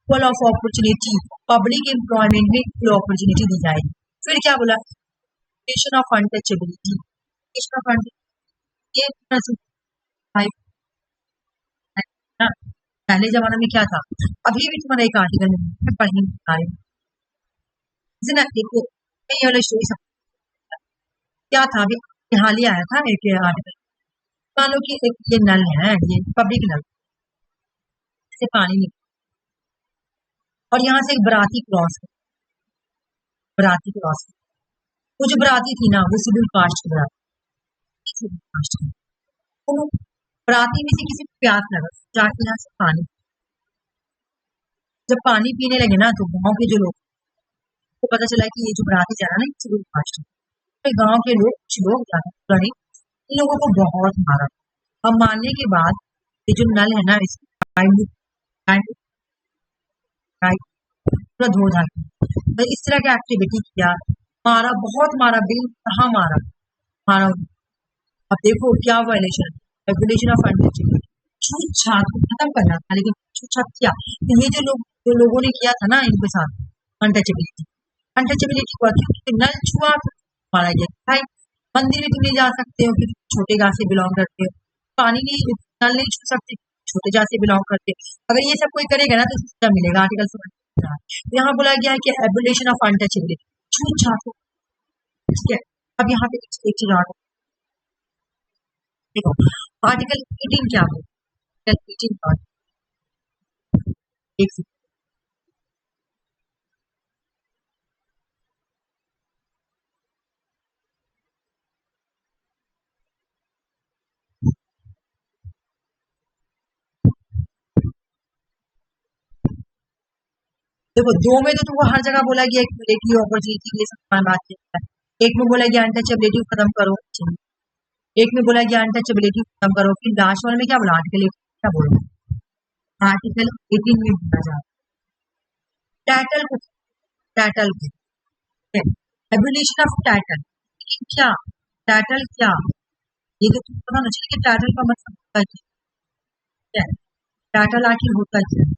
equal of opportunity, public employment में इक्वल अपॉर्चुनिटी दी जाएगी, फिर क्या बोला, creation of untouchability, creation of untouchability, पहले जमाने में क्या था, अभी भी तुम्हारा एक आर्टिकल में पढ़ने आ रही है ना। देखो ये वाला स्टोरी सब क्या था, अभी हाल ही आया था एक आर्टिकल। मान लो कि एक ये नल है, ये पब्लिक नल से पानी निकल, और यहाँ से एक बराती क्रॉस, वो जो बराती थी ना वो शेड्यूल कास्ट की शेड्यूल कास्ट की। तो बराती में से किसी को प्यास लगा, जाके यहाँ से पानी, जब पानी पीने लगे ना तो गांव के जो लोग को पता चला कि ये जो बराती जा रहा है ना शेड्यूल कास्ट है। तो गांव के लोग कुछ लोग जाने इन लोगों को बहुत मारा। अब मारने के बाद ये जो नल है ना पूरा धो धा के तो इस तरह की एक्टिविटी किया, मारा, बहुत मारा, बिल कहाँ मारा मारा। अब देखो क्या वायलेशन, रेगुलेशन ऑफ अनटचेबिलिटी, छूत-छात को खत्म करना था, लेकिन छूत-छात क्या, तो ये जो लोगों ने किया था ना इनके साथ अनटचेबिलिटी हुआ, क्योंकि नल छुआ मारा गया। भाई मंदिर में तुम नहीं जा सकते हो कि छोटे गांव से बिलोंग करते हो, पानी नहीं, नल नहीं छू सकते, छोटे जात से बिलोंग करते। अगर ये सब कोई करेगा ना तो क्या मिलेगा, आर्टिकल 7 यहाँ बोला गया है कि एबोलिशन ऑफ अनटचेबिलिटी, छूत-छात को, ठीक है। अब यहाँ पे एक चीज और देखो, आर्टिकल 18 क्या है, आर्टिकल 18 का एक सेकंड, देखो दो में तो तुमको हर जगह बोला गया इक्वलिटी अपॉर्चुनिटी ये सब बात है। एक में बोला गया अनटचेबिलिटी खत्म करो, एक में बोला गया अनटचेबिलिटी खत्म करो, फिर लास्ट वाले में क्या बोला, आर्टिकल 18 क्या बोला, आर्टिकल 18 में बोला जा टाइटल को एबोलिशन ऑफ टाइटल, क्या टाइटल क्या, ये तो तुम पता ना चाहिए कि टाइटल का मतलब होता क्या है, टाइटल आखिर होता क्या है।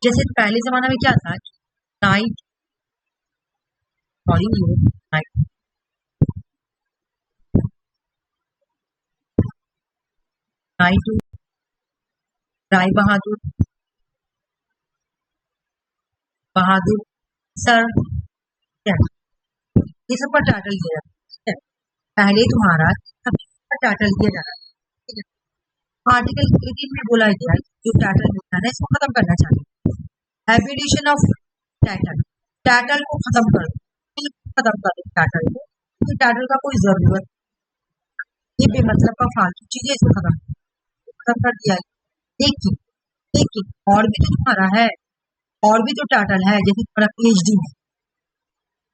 जैसे पहले जमाना में क्या था, night, sorry night, night Rai Bahadur sir, क्या ये सब का टाइटल दिया जाता है। पहले तुम्हारा टाइटल दिया जा रहा है, ठीक है। आर्टिकल 18 में बोला गया जो टाइटल मिलता है इसको खत्म करना चाहिए, एबोलिशन ऑफ टाइटल को खत्म कर दो, टाइटल को, तो टाइटल का कोई जरूरत, ये बेमतलब का फालतू चीज है, इसको खत्म कर दिया। लेकिन और भी तो तुम्हारा है, और भी तो टाइटल है, जैसे तुम्हारा PhD में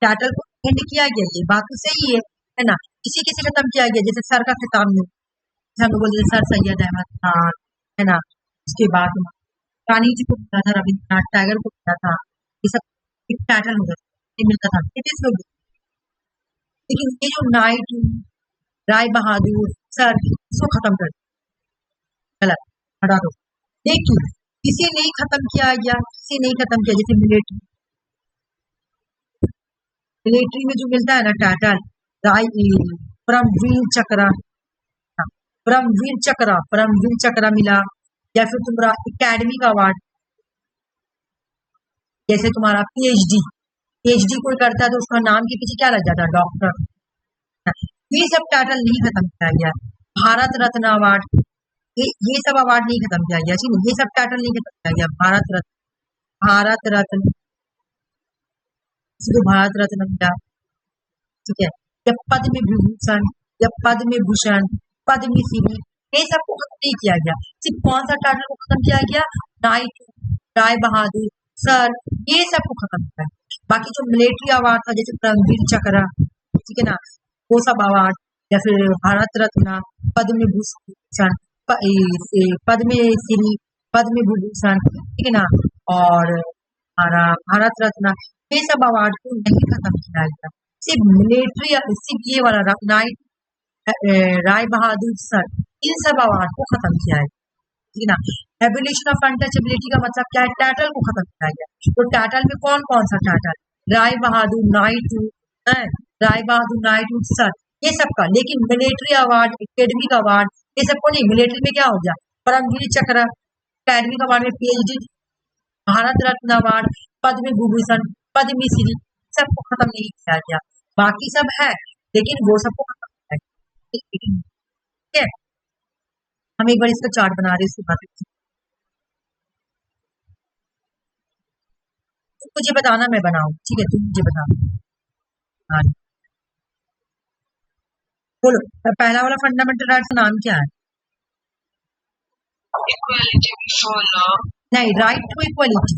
टाइटल को एंड किया गया, ये बात तो सही है ना, किसी किसी खत्म किया गया, जैसे सर का खिताब में हम लोग बोलते सर सैयद अहमद खान, है ना, उसके बाद रानी जी को मिला था, रविन्द्रनाथ टैगोर को मिला था, ये सब एक टाइटल होता था, मिलता था, लेकिन ये जो नाइट राय बहादुर सर इसको खत्म कर दिया, गलत, हटा दो। लेकिन किसी नहीं खत्म किया गया, जैसे मिलिट्री में जो मिलता है ना टाइटल, परमवीर चक्र मिला, या फिर तुम्हारा एकेडमी का अवार्ड, जैसे तुम्हारा PhD कोई करता है तो उसका नाम के पीछे क्या लग जाता है, डॉक्टर। ये सब टाइटल नहीं खत्म किया गया, भारत रत्न अवार्ड, ये सब अवार्ड नहीं खत्म किया गया, ठीक है, ये सब टाइटल नहीं खत्म किया गया, भारत रत्न तो भारत रत्न मिला, ठीक है, या पद्म विभूषण या पद्म भूषण, पद्मश्री, ये सब को खत्म नहीं किया गया, सिर्फ कौन सा टाइटल को खत्म किया गया, नाइट राय बहादुर सर, ये सब को खत्म किया। बाकी जो मिलिट्री अवार्ड था जैसे परमवीर चक्र, ठीक है ना, वो सब अवार्ड, या फिर भारत रत्न, पद्म भूषण, पद्मश्री, पद्म विभूषण, ठीक है ना, और हमारा भारत रत्न, ये सब अवार्ड को नहीं खत्म किया गया, सिर्फ मिलिट्री, सिर्फ ये वाला नाइट राय बहादुर सर, इन सब अवार्ड को खत्म किया है, ठीक है ना। एबोलिशन ऑफ अनटचेबिलिटी का मतलब क्या है, टाइटल को खत्म किया गया, तो टाइटल में कौन सा title, Rai Bahadur night sir, ये सब का, लेकिन मिलिट्री अवार्ड, एकेडमी का अवार्ड, ये सब को नहीं, मिलिट्री में क्या हो गया, परमवीर चक्र, अकेडमी अवार्ड में PhD, भारत रत्न अवार्ड, पद्म विभूषण, पद्मश्री, सबको खत्म नहीं किया गया। बाकी सब है लेकिन वो सबको खत्म किया गया। ठीक है, हम एक बार इसका चार्ट बना रहे हैं। मुझे बताना, मैं बनाऊं, ठीक है, तुम मुझे बताना। हाँ बोलो, पहला वाला फंडामेंटल राइट्स का नाम क्या है? इक्वालिटी फॉर लॉ, नहीं, राइट टू इक्वालिटी।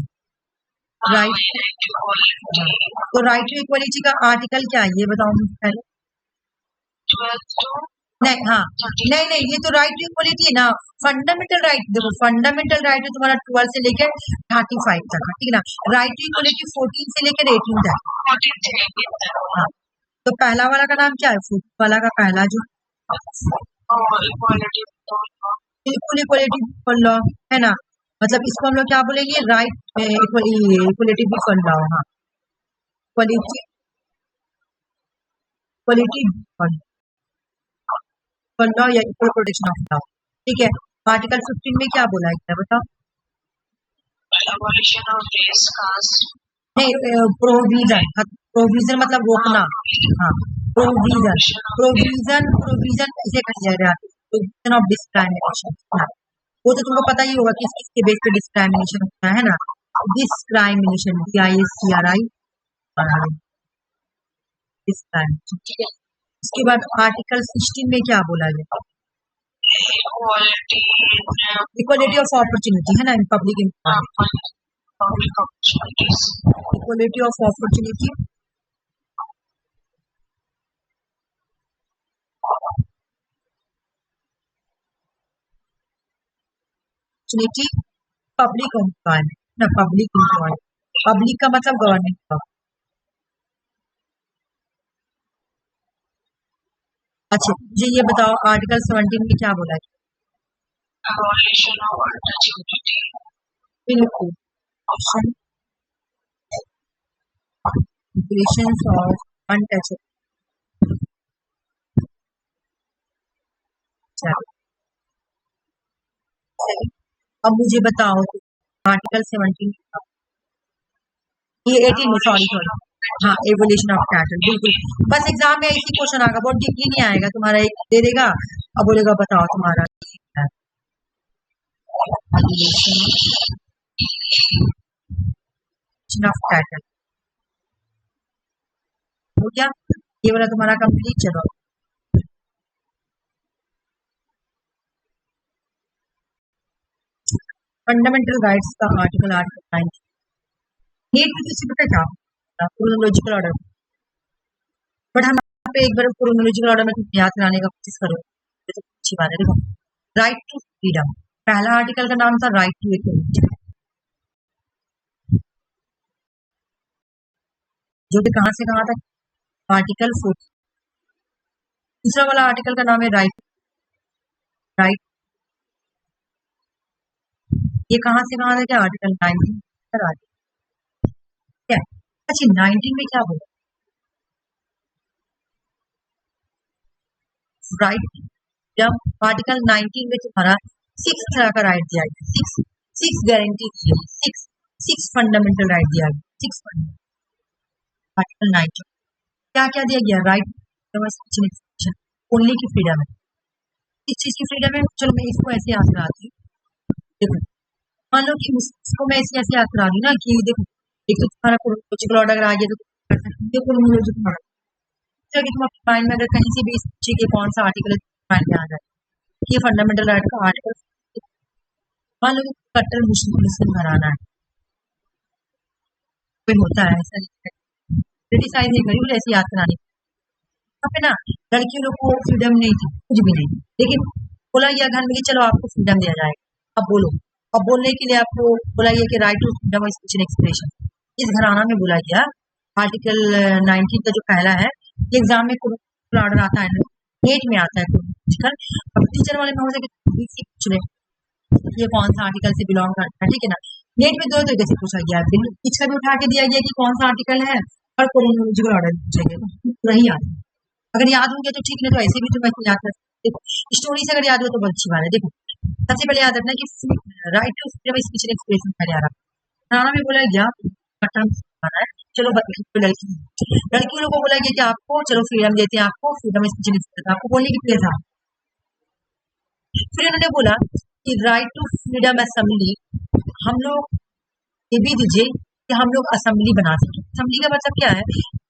राइट, तो राइट टू इक्वालिटी का आर्टिकल क्या है ये बताओ मुझे पहले। 12 to नहीं, हाँ, नहीं नहीं, ये तो राइट टू इक्वालिटी है ना। फंडामेंटल राइट, देखो फंडामेंटल राइट है तुम्हारा 12 से लेकर 35 तक का, ठीक है ना। राइट टू इक्वालिटी 14 से लेकर 18 तक। 14 से 18 हाँ, तो पहला वाला का नाम क्या है? 14 वाला का पहला जो इक्वालिटी बिल्कुल इक्वालिटी फॉर लॉ है ना, मतलब इसको हम लोग क्या बोलेंगे? Right equality for law. हाँ, इक्वालिटी इक्वालिटी फॉर लॉ या इक्वल प्रोटेक्शन ऑफ लॉ। ठीक है, आर्टिकल 15 में क्या बोला है बताओ? एबॉलिशन ऑफ रेस कास्ट, नहीं, प्रोविजन, प्रोविजन मतलब रोकना। हाँ, प्रोविजन, प्रोविजन, प्रोविजन कैसे कहा जाएगा? Provision of discrimination. वो तो तुमको पता ही होगा किस किसके बेस पे डिस्क्राइमिनेशन होता है ना। डिस्क्राइमिनेशन, DISCRI, डिस्क्राइमिनेशन। ठीक है, उसके बाद आर्टिकल 16 में क्या बोला गया? इक्वालिटी ऑफ अपॉर्चुनिटी है ना, in public equality of opportunity, public employment ना, पब्लिक एम्प्लॉय, पब्लिक का मतलब गवर्नमेंट का। अच्छा, मुझे ये बताओ आर्टिकल 17 में क्या बोला है? एबॉलिशन ऑफ अनटचेबिलिटी, बिल्कुल, Operations of untouchable। अब मुझे बताओ आर्टिकल 17, ये 18 में, सॉरी सॉरी, हाँ, एवोल्यूशन ऑफ कैटल। बिल्कुल, बस एग्जाम में ऐसी क्वेश्चन आएगा, बहुत डीपली नहीं आएगा, तुम्हारा एक दे देगा, अब बोलेगा बताओ तुम्हारा एवोल्यूशन ऑफ कैटल हो गया। ये वाला तुम्हारा कंप्लीट। चलो फंडामेंटल राइट्स का आर्टिकल 9 नीट में किसी पता क्या क्रोनोलॉजिकल ऑर्डर, बट हम पे एक बार क्रोनोलॉजिकल ऑर्डर में तुम याद कराने का कोशिश करो तो अच्छी बात है। देखो, राइट टू फ्रीडम, पहला आर्टिकल का नाम था राइट टू इक्वालिटी, जो कि कहां से कहां तक? आर्टिकल 4। दूसरा वाला आर्टिकल का नाम है राइट, ये कहां से कहां तक है? आर्टिकल 19 पर आ क्या? अच्छा, 19 में क्या बोला? राइट, जब आर्टिकल 19 में तुम्हारा 6 तरह का राइट दिया गया, 6 गारंटी दी है, 6 फंडामेंटल राइट दिया गया, 6 फंडामेंटल। आर्टिकल 19 क्या क्या दिया गया? राइट ओनली की फ्रीडम है। किस चीज की फ्रीडम है? चलो मैं इसको ऐसे याद कराती हूँ। देखो, मान लो कि इसको मैं ऐसे याद करा दूँ ना कि देखो, एक तो तुम्हारा क्रोनोलॉजिकल ऑर्डर अगर आ गया तो कर सकते हो क्रोनोलॉजिकल ऑर्डर, कि तुम अपने माइंड में अगर कहीं से भी इस पूछे कि कौन सा आर्टिकल माइंड में आ जाए, ये फंडामेंटल राइट का आर्टिकल। मान लो कि कट्टर मुस्लिम बनाना है, कोई होता है ऐसा क्रिटिसाइज नहीं करी, ऐसे याद कराने पे ना लड़कियों लोग को फ्रीडम नहीं थी, कुछ भी नहीं, लेकिन बोला गया घर में कि चलो आपको फ्रीडम दिया जाएगा, अब बोलो। अब बोलने के लिए आपको बोला गया कि right to freedom of speech and expression, इस घराना में बोला गया। आर्टिकल 19 का जो पहला है, ये एग्जाम में ऑर्डर आता है, नेट में आता है, अब टीचर वाले में हो सके पूछ ले ये कौन सा आर्टिकल से बिलोंग करता है, ठीक है ना। नेट में 2 तरीके से पूछा गया, पिछला भी उठा के दिया गया कि कौन सा आर्टिकल है, और क्रोनोलॉजिकल ऑर्डर पूछा गया, पूरा ही याद है। अगर याद हो गया तो ठीक, नहीं तो ऐसे भी तुम ऐसे याद कर सकते। देखो, स्टोरी से अगर याद हो तो बहुत अच्छी बात है। देखो, सबसे पहले याद रखना कि right to freedom speech and expression पहले आ रहा। राणा में बोला गया टर्म आना है, चलो लड़की लोगों को बोला गया कि आपको चलो फ्रीडम देते हैं, आपको फ्रीडम स्पीच एंड एक्सप्रेशन आपको बोलने की प्लेस है। फिर उन्होंने बोला कि राइट टू फ्रीडम असेंबली हम लोग ये भी दीजिए कि हम लोग असेंबली बना सकें। असेंबली का मतलब क्या है?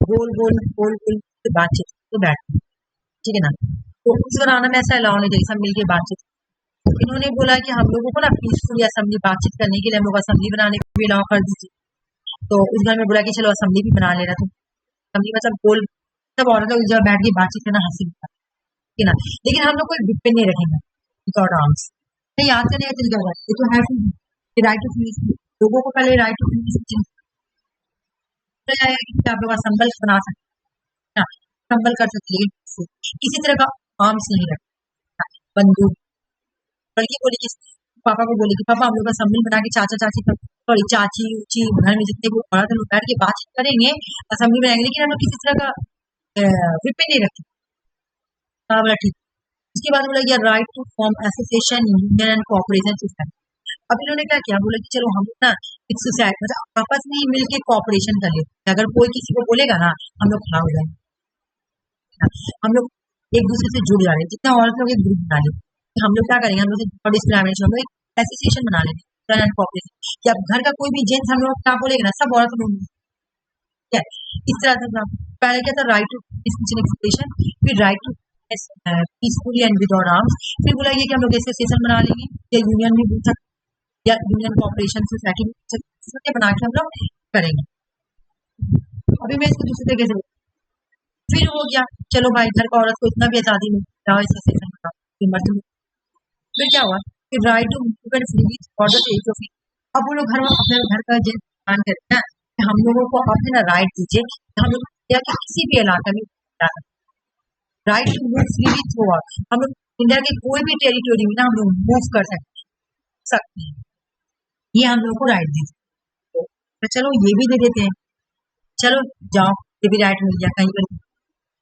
गोल गोल गोल गोल से बातचीत तो बैठ, ठीक है ना। तो इस बनाना में ऐसा अलाउ नहीं चाहिए सब मिलकर बातचीत। इन्होंने बोला कि हम लोगों को ना पीसफुली असेंबली बातचीत करने के लिए हम लोग असेंबली बनाने को भी अलाउ कर दीजिए। तो उस घर में बोला कि चलो असेंबली भी बना लेना। तो असेंबली मतलब गोल सब औरत लोग जब बैठ के बातचीत करना हंसी ठीक है ना। लेकिन हम लोग कोई डिपेंड नहीं रखेंगे विदाउट आर्म्स। नहीं याद करने का तरीका होगा ये तो है राइट टू फ्री लोगों को पहले राइट टू फ्री जाएगा कि आप लोग असेंबल बना सकते हैं, असेंबल कर सकते हैं, किसी तरह का आर्म्स नहीं रखना, बंदूक। बल्कि बोले कि पापा को बोले कि पापा हम लोग असेंबल बना के चाचा चाची सॉरी चाची उची घर में जितने भी औरत लोग बैठ के बातचीत करेंगे, असेंबली बनाएंगे, लेकिन हम लोग किसी तरह का विपिन नहीं रखेंगे। हाँ बोला ठीक। उसके बाद बोला गया right to form association union and cooperation system. अब इन्होंने क्या किया, बोला कि चलो हम ना एक सोसाइटी मतलब आपस में ही मिलकर कोऑपरेशन कर लेते, अगर कोई किसी को बोलेगा ना हम लोग खड़ा हो जाएंगे, हम लोग एक दूसरे से जुड़ जा रहे हैं, जितने औरत लोग एक ग्रुप बना लेते, हम लोग क्या करेंगे, हम लोग डिस्क्रिमिनेशन हम लोग एक एसोसिएशन बना लेंगे एंड कोऑपरेशन कि अब घर का कोई भी जेंट्स हम लोग क्या बोलेगा ना सब औरत लोग इस तरह से। पहले क्या था राइट टू एक्सप्रेशन, फिर right to peacefully and without arms, फिर बोला ये कि हम लोग एसोसिएशन बना लेंगे या यूनियन भी बोल सकते या यूनियन कोऑपरेशन सोसाइटी बना के हम लोग करेंगे। अभी मैं इसको दूसरे तरीके से फिर हो गया चलो भाई घर का औरत को इतना भी आजादी मिल एसोसिएशन बनाओ। फिर क्या हुआ, फिर right to move and free for the age of. अब वो लोग घर में अपने घर का डिमांड करते हैं कि हम लोगों को अपने ना राइट दीजिए, हम लोग इंडिया के किसी भी इलाके में right to move freely throughout, हम लोग इंडिया के कोई भी टेरिटोरी में ना हम लोग मूव कर सकते हैं, ये हम लोग को राइट दीजिए। तो चलो ये भी दे देते हैं, चलो जाओ ये भी राइट मिल गया कहीं पर।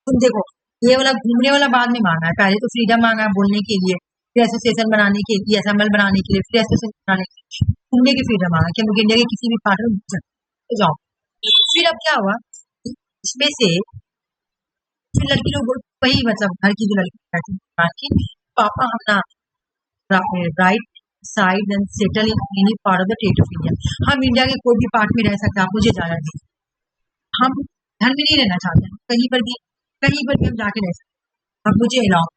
तुम देखो ये वाला घूमने वाला बाद में मांगा है, पहले तो फ्रीडम मांगा है बोलने के लिए, फिर एसोसिएशन बनाने के लिए, असेंबल बनाने के लिए, फिर एसोसिएशन बनाने के लिए, घूमने की फ्रीडम मांगा कि हम लोग इंडिया के किसी भी पार्ट में घूम सकते, तो जाओ। फिर अब क्या हुआ इसमें से फिर लड़की लोग वही मतलब घर की जो लड़की की पापा हम ना right side and settle in any part of the state of India, हम इंडिया के कोई भी पार्ट में रह सकते हैं, आप मुझे जाना दीजिए, हम घर में नहीं रहना चाहते, कहीं पर भी हम जाके रह सकते, अब मुझे अलाउ।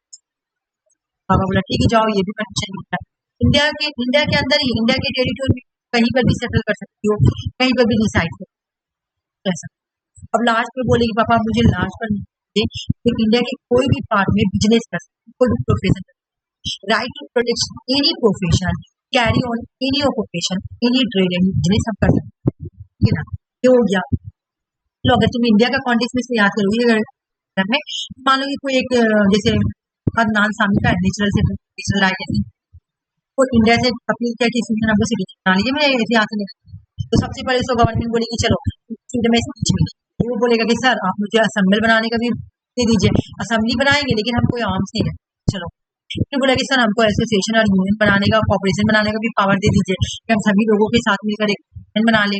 पापा बोला ठीक है जाओ, ये भी परमिशन मिलता है इंडिया के अंदर ही, इंडिया के टेरिटोरी में कहीं पर भी सेटल कर सकती हो, कहीं पर भी डिसाइड कर सकते। अब लास्ट में बोलेगी पापा मुझे लास्ट पर इंडिया के कोई भी पार्ट में बिजनेस कर सकते, कोई भी profession, right to protection any profession, carry on any occupation, any trade, any business हम कर सकते हैं, ठीक है ना। ये हो गया। तो अगर तुम इंडिया का कॉन्टेक्स्ट में से याद करोगे, अगर में मान लो कि कोई एक जैसे अदनान सामी का नेचुरल से नेचुरल आइडेंटिटी, वो इंडिया से अपील किया कि इसमें हमको सिटी बना लीजिए, मैं ऐसे यहाँ से तो सबसे पहले उसको गवर्नमेंट बोलेगी चलो फ्रीडम स्पीच मिली, वो बोलेगा कि सर आप मुझे असेंबल बनाने का भी दे दीजिए, असेंबली बनाएंगे लेकिन हम कोई आर्म्स नहीं है, चलो। फिर बोला कि सर हमको एसोसिएशन और यूनियन बनाने का, कॉर्पोरेशन बनाने का भी पावर दे दीजिए कि हम सभी लोगों के साथ मिलकर एक यूनियन बना ले,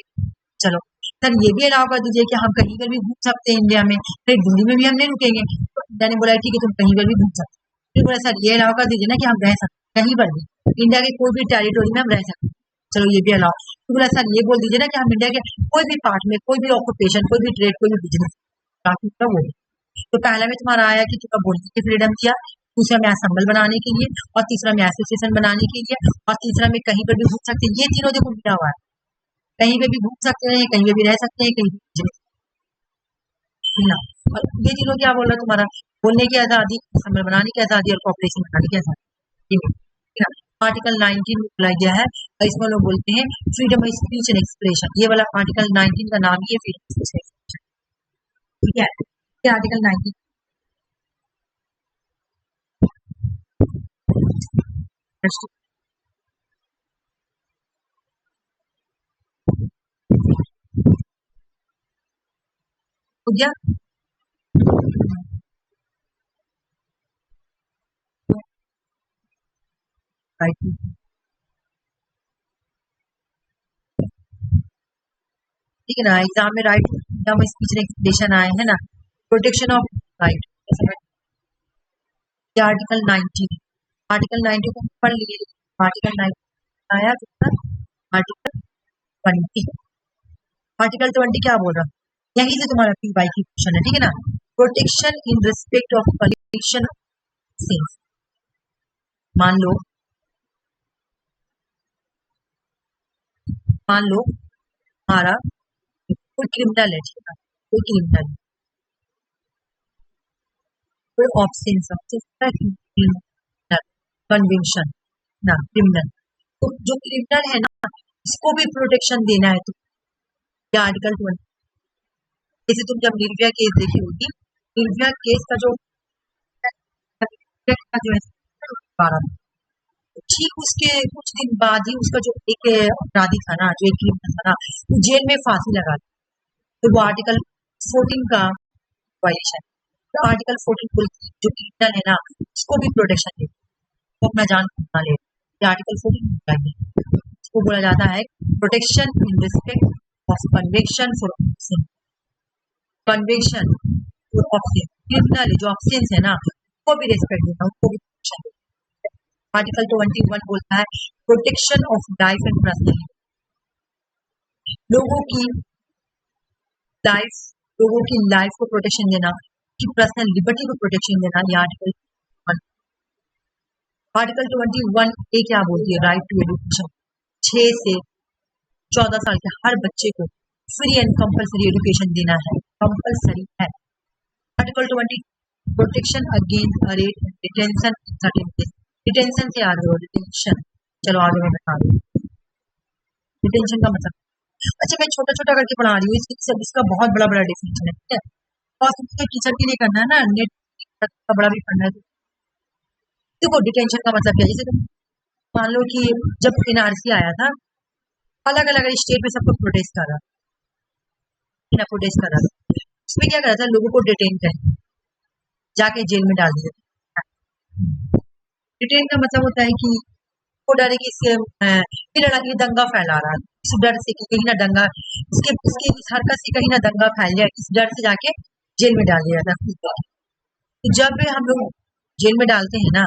चलो। सर ये भी अलाउ कर दीजिए कि हम कहीं पर भी घूम सकते हैं इंडिया में, फिर दिल्ली में भी हम नहीं रुकेंगे, तो इंडिया ने बोला ठीक है तुम कहीं पर भी घूम सकते। फिर बोला सर ये अलाउ कर दीजिए ना कि हम रह सकते कहीं पर भी, इंडिया के कोई भी टेरिटोरी में हम रह सकते, चलो ये भी अलाउ। तो बोला सर ये बोल दीजिए ना कि हम इंडिया के कोई भी पार्ट में, कोई भी ऑक्यूपेशन, कोई भी ट्रेड, कोई भी बिजनेस काफी वो। तो पहला में तुम्हारा आया कि तुम्हारा बोलने की फ्रीडम किया, दूसरा में असेंबल बनाने के लिए, और तीसरा में एसोसिएशन बनाने के लिए, और तीसरा में कहीं पर भी घूम सकते हैं, ये तीनों देखो मिला हुआ है, कहीं पे भी घूम सकते हैं, कहीं पे भी रह सकते हैं, कहीं भी ना। और ये तीनों क्या बोल रहा है तुम्हारा, बोलने की आजादी, असेंबल बनाने की आजादी, और कॉपरेशन बनाने की आजादी। आर्टिकल 19 बोला गया है, और इसमें लोग बोलते हैं freedom of speech and expression, ये वाला आर्टिकल 19 का नाम ही है फ्रीडम ऑफ स्पीच, ठीक है। ये आर्टिकल 19 हो गया। राइट, ठीक है ना। एग्जाम में right freedom of speech expression आए हैं ना, protection of right. Article 19, article 19 को पढ़ लिए, आर्टिकल 19 आया कितना, आर्टिकल 20, आर्टिकल 20 क्या बोल रहा, यहीं से तुम्हारा पीवाई की क्वेश्चन है, ठीक है ना। Protection in respect of collection since, मान लो हमारा कोई क्रिमिनल है, ठीक है, कोई क्रिमिनल, कोई ऑप्शन कन्वेंशन ना क्रिमिनल, तो जो क्रिमिनल है ना इसको भी प्रोटेक्शन देना है। तो क्या आर्टिकल 20, जैसे तुम जब निर्भया केस देखी होगी, निर्भया केस का जो है 12, ठीक उसके कुछ दिन बाद ही उसका जो एक अपराधी था ना, जो एक क्रिमिनल था ना, वो जेल में फांसी लगा, तो वो आर्टिकल 14 का वायलेशन, तो आर्टिकल 14 जो क्रिमिनल है ना उसको भी प्रोटेक्शन दे, वो अपना जान ना ले, आर्टिकल 14 चाहिए। इसको बोला जाता है protection in respect of conviction for option, conviction for option, criminal जो ऑप्शंस है ना उसको भी रेस्पेक्ट देता है, उसको भी प्रोटेक्शन देता है। आर्टिकल 21 बोलता है protection of life and personal, लोगों की लाइफ को प्रोटेक्शन देना, कि पर्सनल लिबर्टी को प्रोटेक्शन देना, ये आर्टिकल 1। आर्टिकल 21 ए क्या बोलती है, राइट टू एजुकेशन, 6 से 14 साल के हर बच्चे को फ्री एंड कंपलसरी एजुकेशन देना है, कंपलसरी है। Article 20 protection against arrest and detention in certain case, detention से आगे हो, डिटेंशन, चलो आगे मैं बता दूं डिटेंशन का मतलब। अच्छा मैं छोटा छोटा करके पढ़ा रही हूँ, इसका बहुत बड़ा बड़ा डिफिनेशन है, ठीक है, और टीचर के लिए करना है ना, नेट का बड़ा भी पढ़ना है। देखो डिटेंशन का मतलब क्या है, जैसे मान लो कि जब एनआरसी आया था, अलग अलग स्टेट में सबको प्रोटेस्ट कर रहा, प्रोटेस्ट कर रहा था, उसमें क्या करा था, लोगों को डिटेन कर जाके जेल में डाल दिया। डिटेन का मतलब होता है कि वो डरे कि ये दंगा फैला रहा है, इस डर से कि कहीं ना दंगा उसके इस हरकत से कहीं ना दंगा फैल जाए, इस डर से जाके जेल में डाल दिया था। तो जब हम लोग जेल में डालते हैं ना,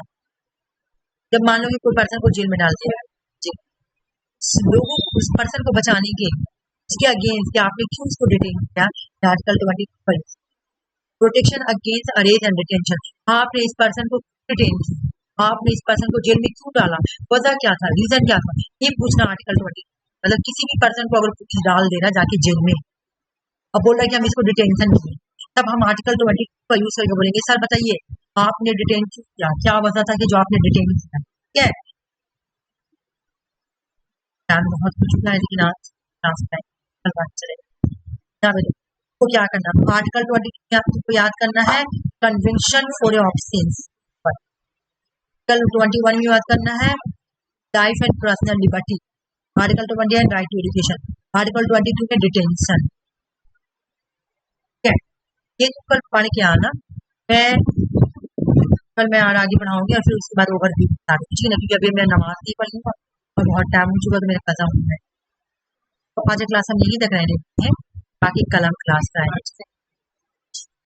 जब मान लो कि कोई पर्सन को जेल में डालते हैं, लोगों को उस पर्सन को बचाने के उसके अगेंस्ट कि आपने क्यों उसको डिटेन किया, article 25 protection against arrest and detention, आपने इस पर्सन को डिटेन किया, आपने इस पर्सन को जेल में क्यों डाला, वजह क्या था, रीजन क्या था, ये पूछना आर्टिकल 20। मतलब किसी भी पर्सन को अगर कुछ डाल देना जाके जेल में, अब बोल रहा है कि हम इसको डिटेंशन किए, तब हम आर्टिकल 20 का यूज करके बोलेंगे सर बताइए आपने डिटेन किया, क्या वजह था कि जो आपने डिटेन किया, ठीक है। टाइम बहुत हो चुका है, लेकिन आज कल बात चलेगा। तो क्या करना, आर्टिकल 20 को याद करना है, कन्वेंशन फॉर ऑप्शंस, आर्टिकल 21 में याद करना है life and personal liberty, article 21 right to education, article 22 में डिटेंशन, ठीक है। ये कल पढ़ के आना, कल मैं और आगे बढ़ाऊंगी और फिर उसके बाद ओवरव्यू बता दूंगी, ठीक है ना, क्योंकि अभी मैं नमाज नहीं पढ़ूंगा और बहुत टाइम हो चुका, तो मेरा कज़ा होना है। तो आज क्लास हम यही तक रहने हैं, बाकी कल हम क्लास का है।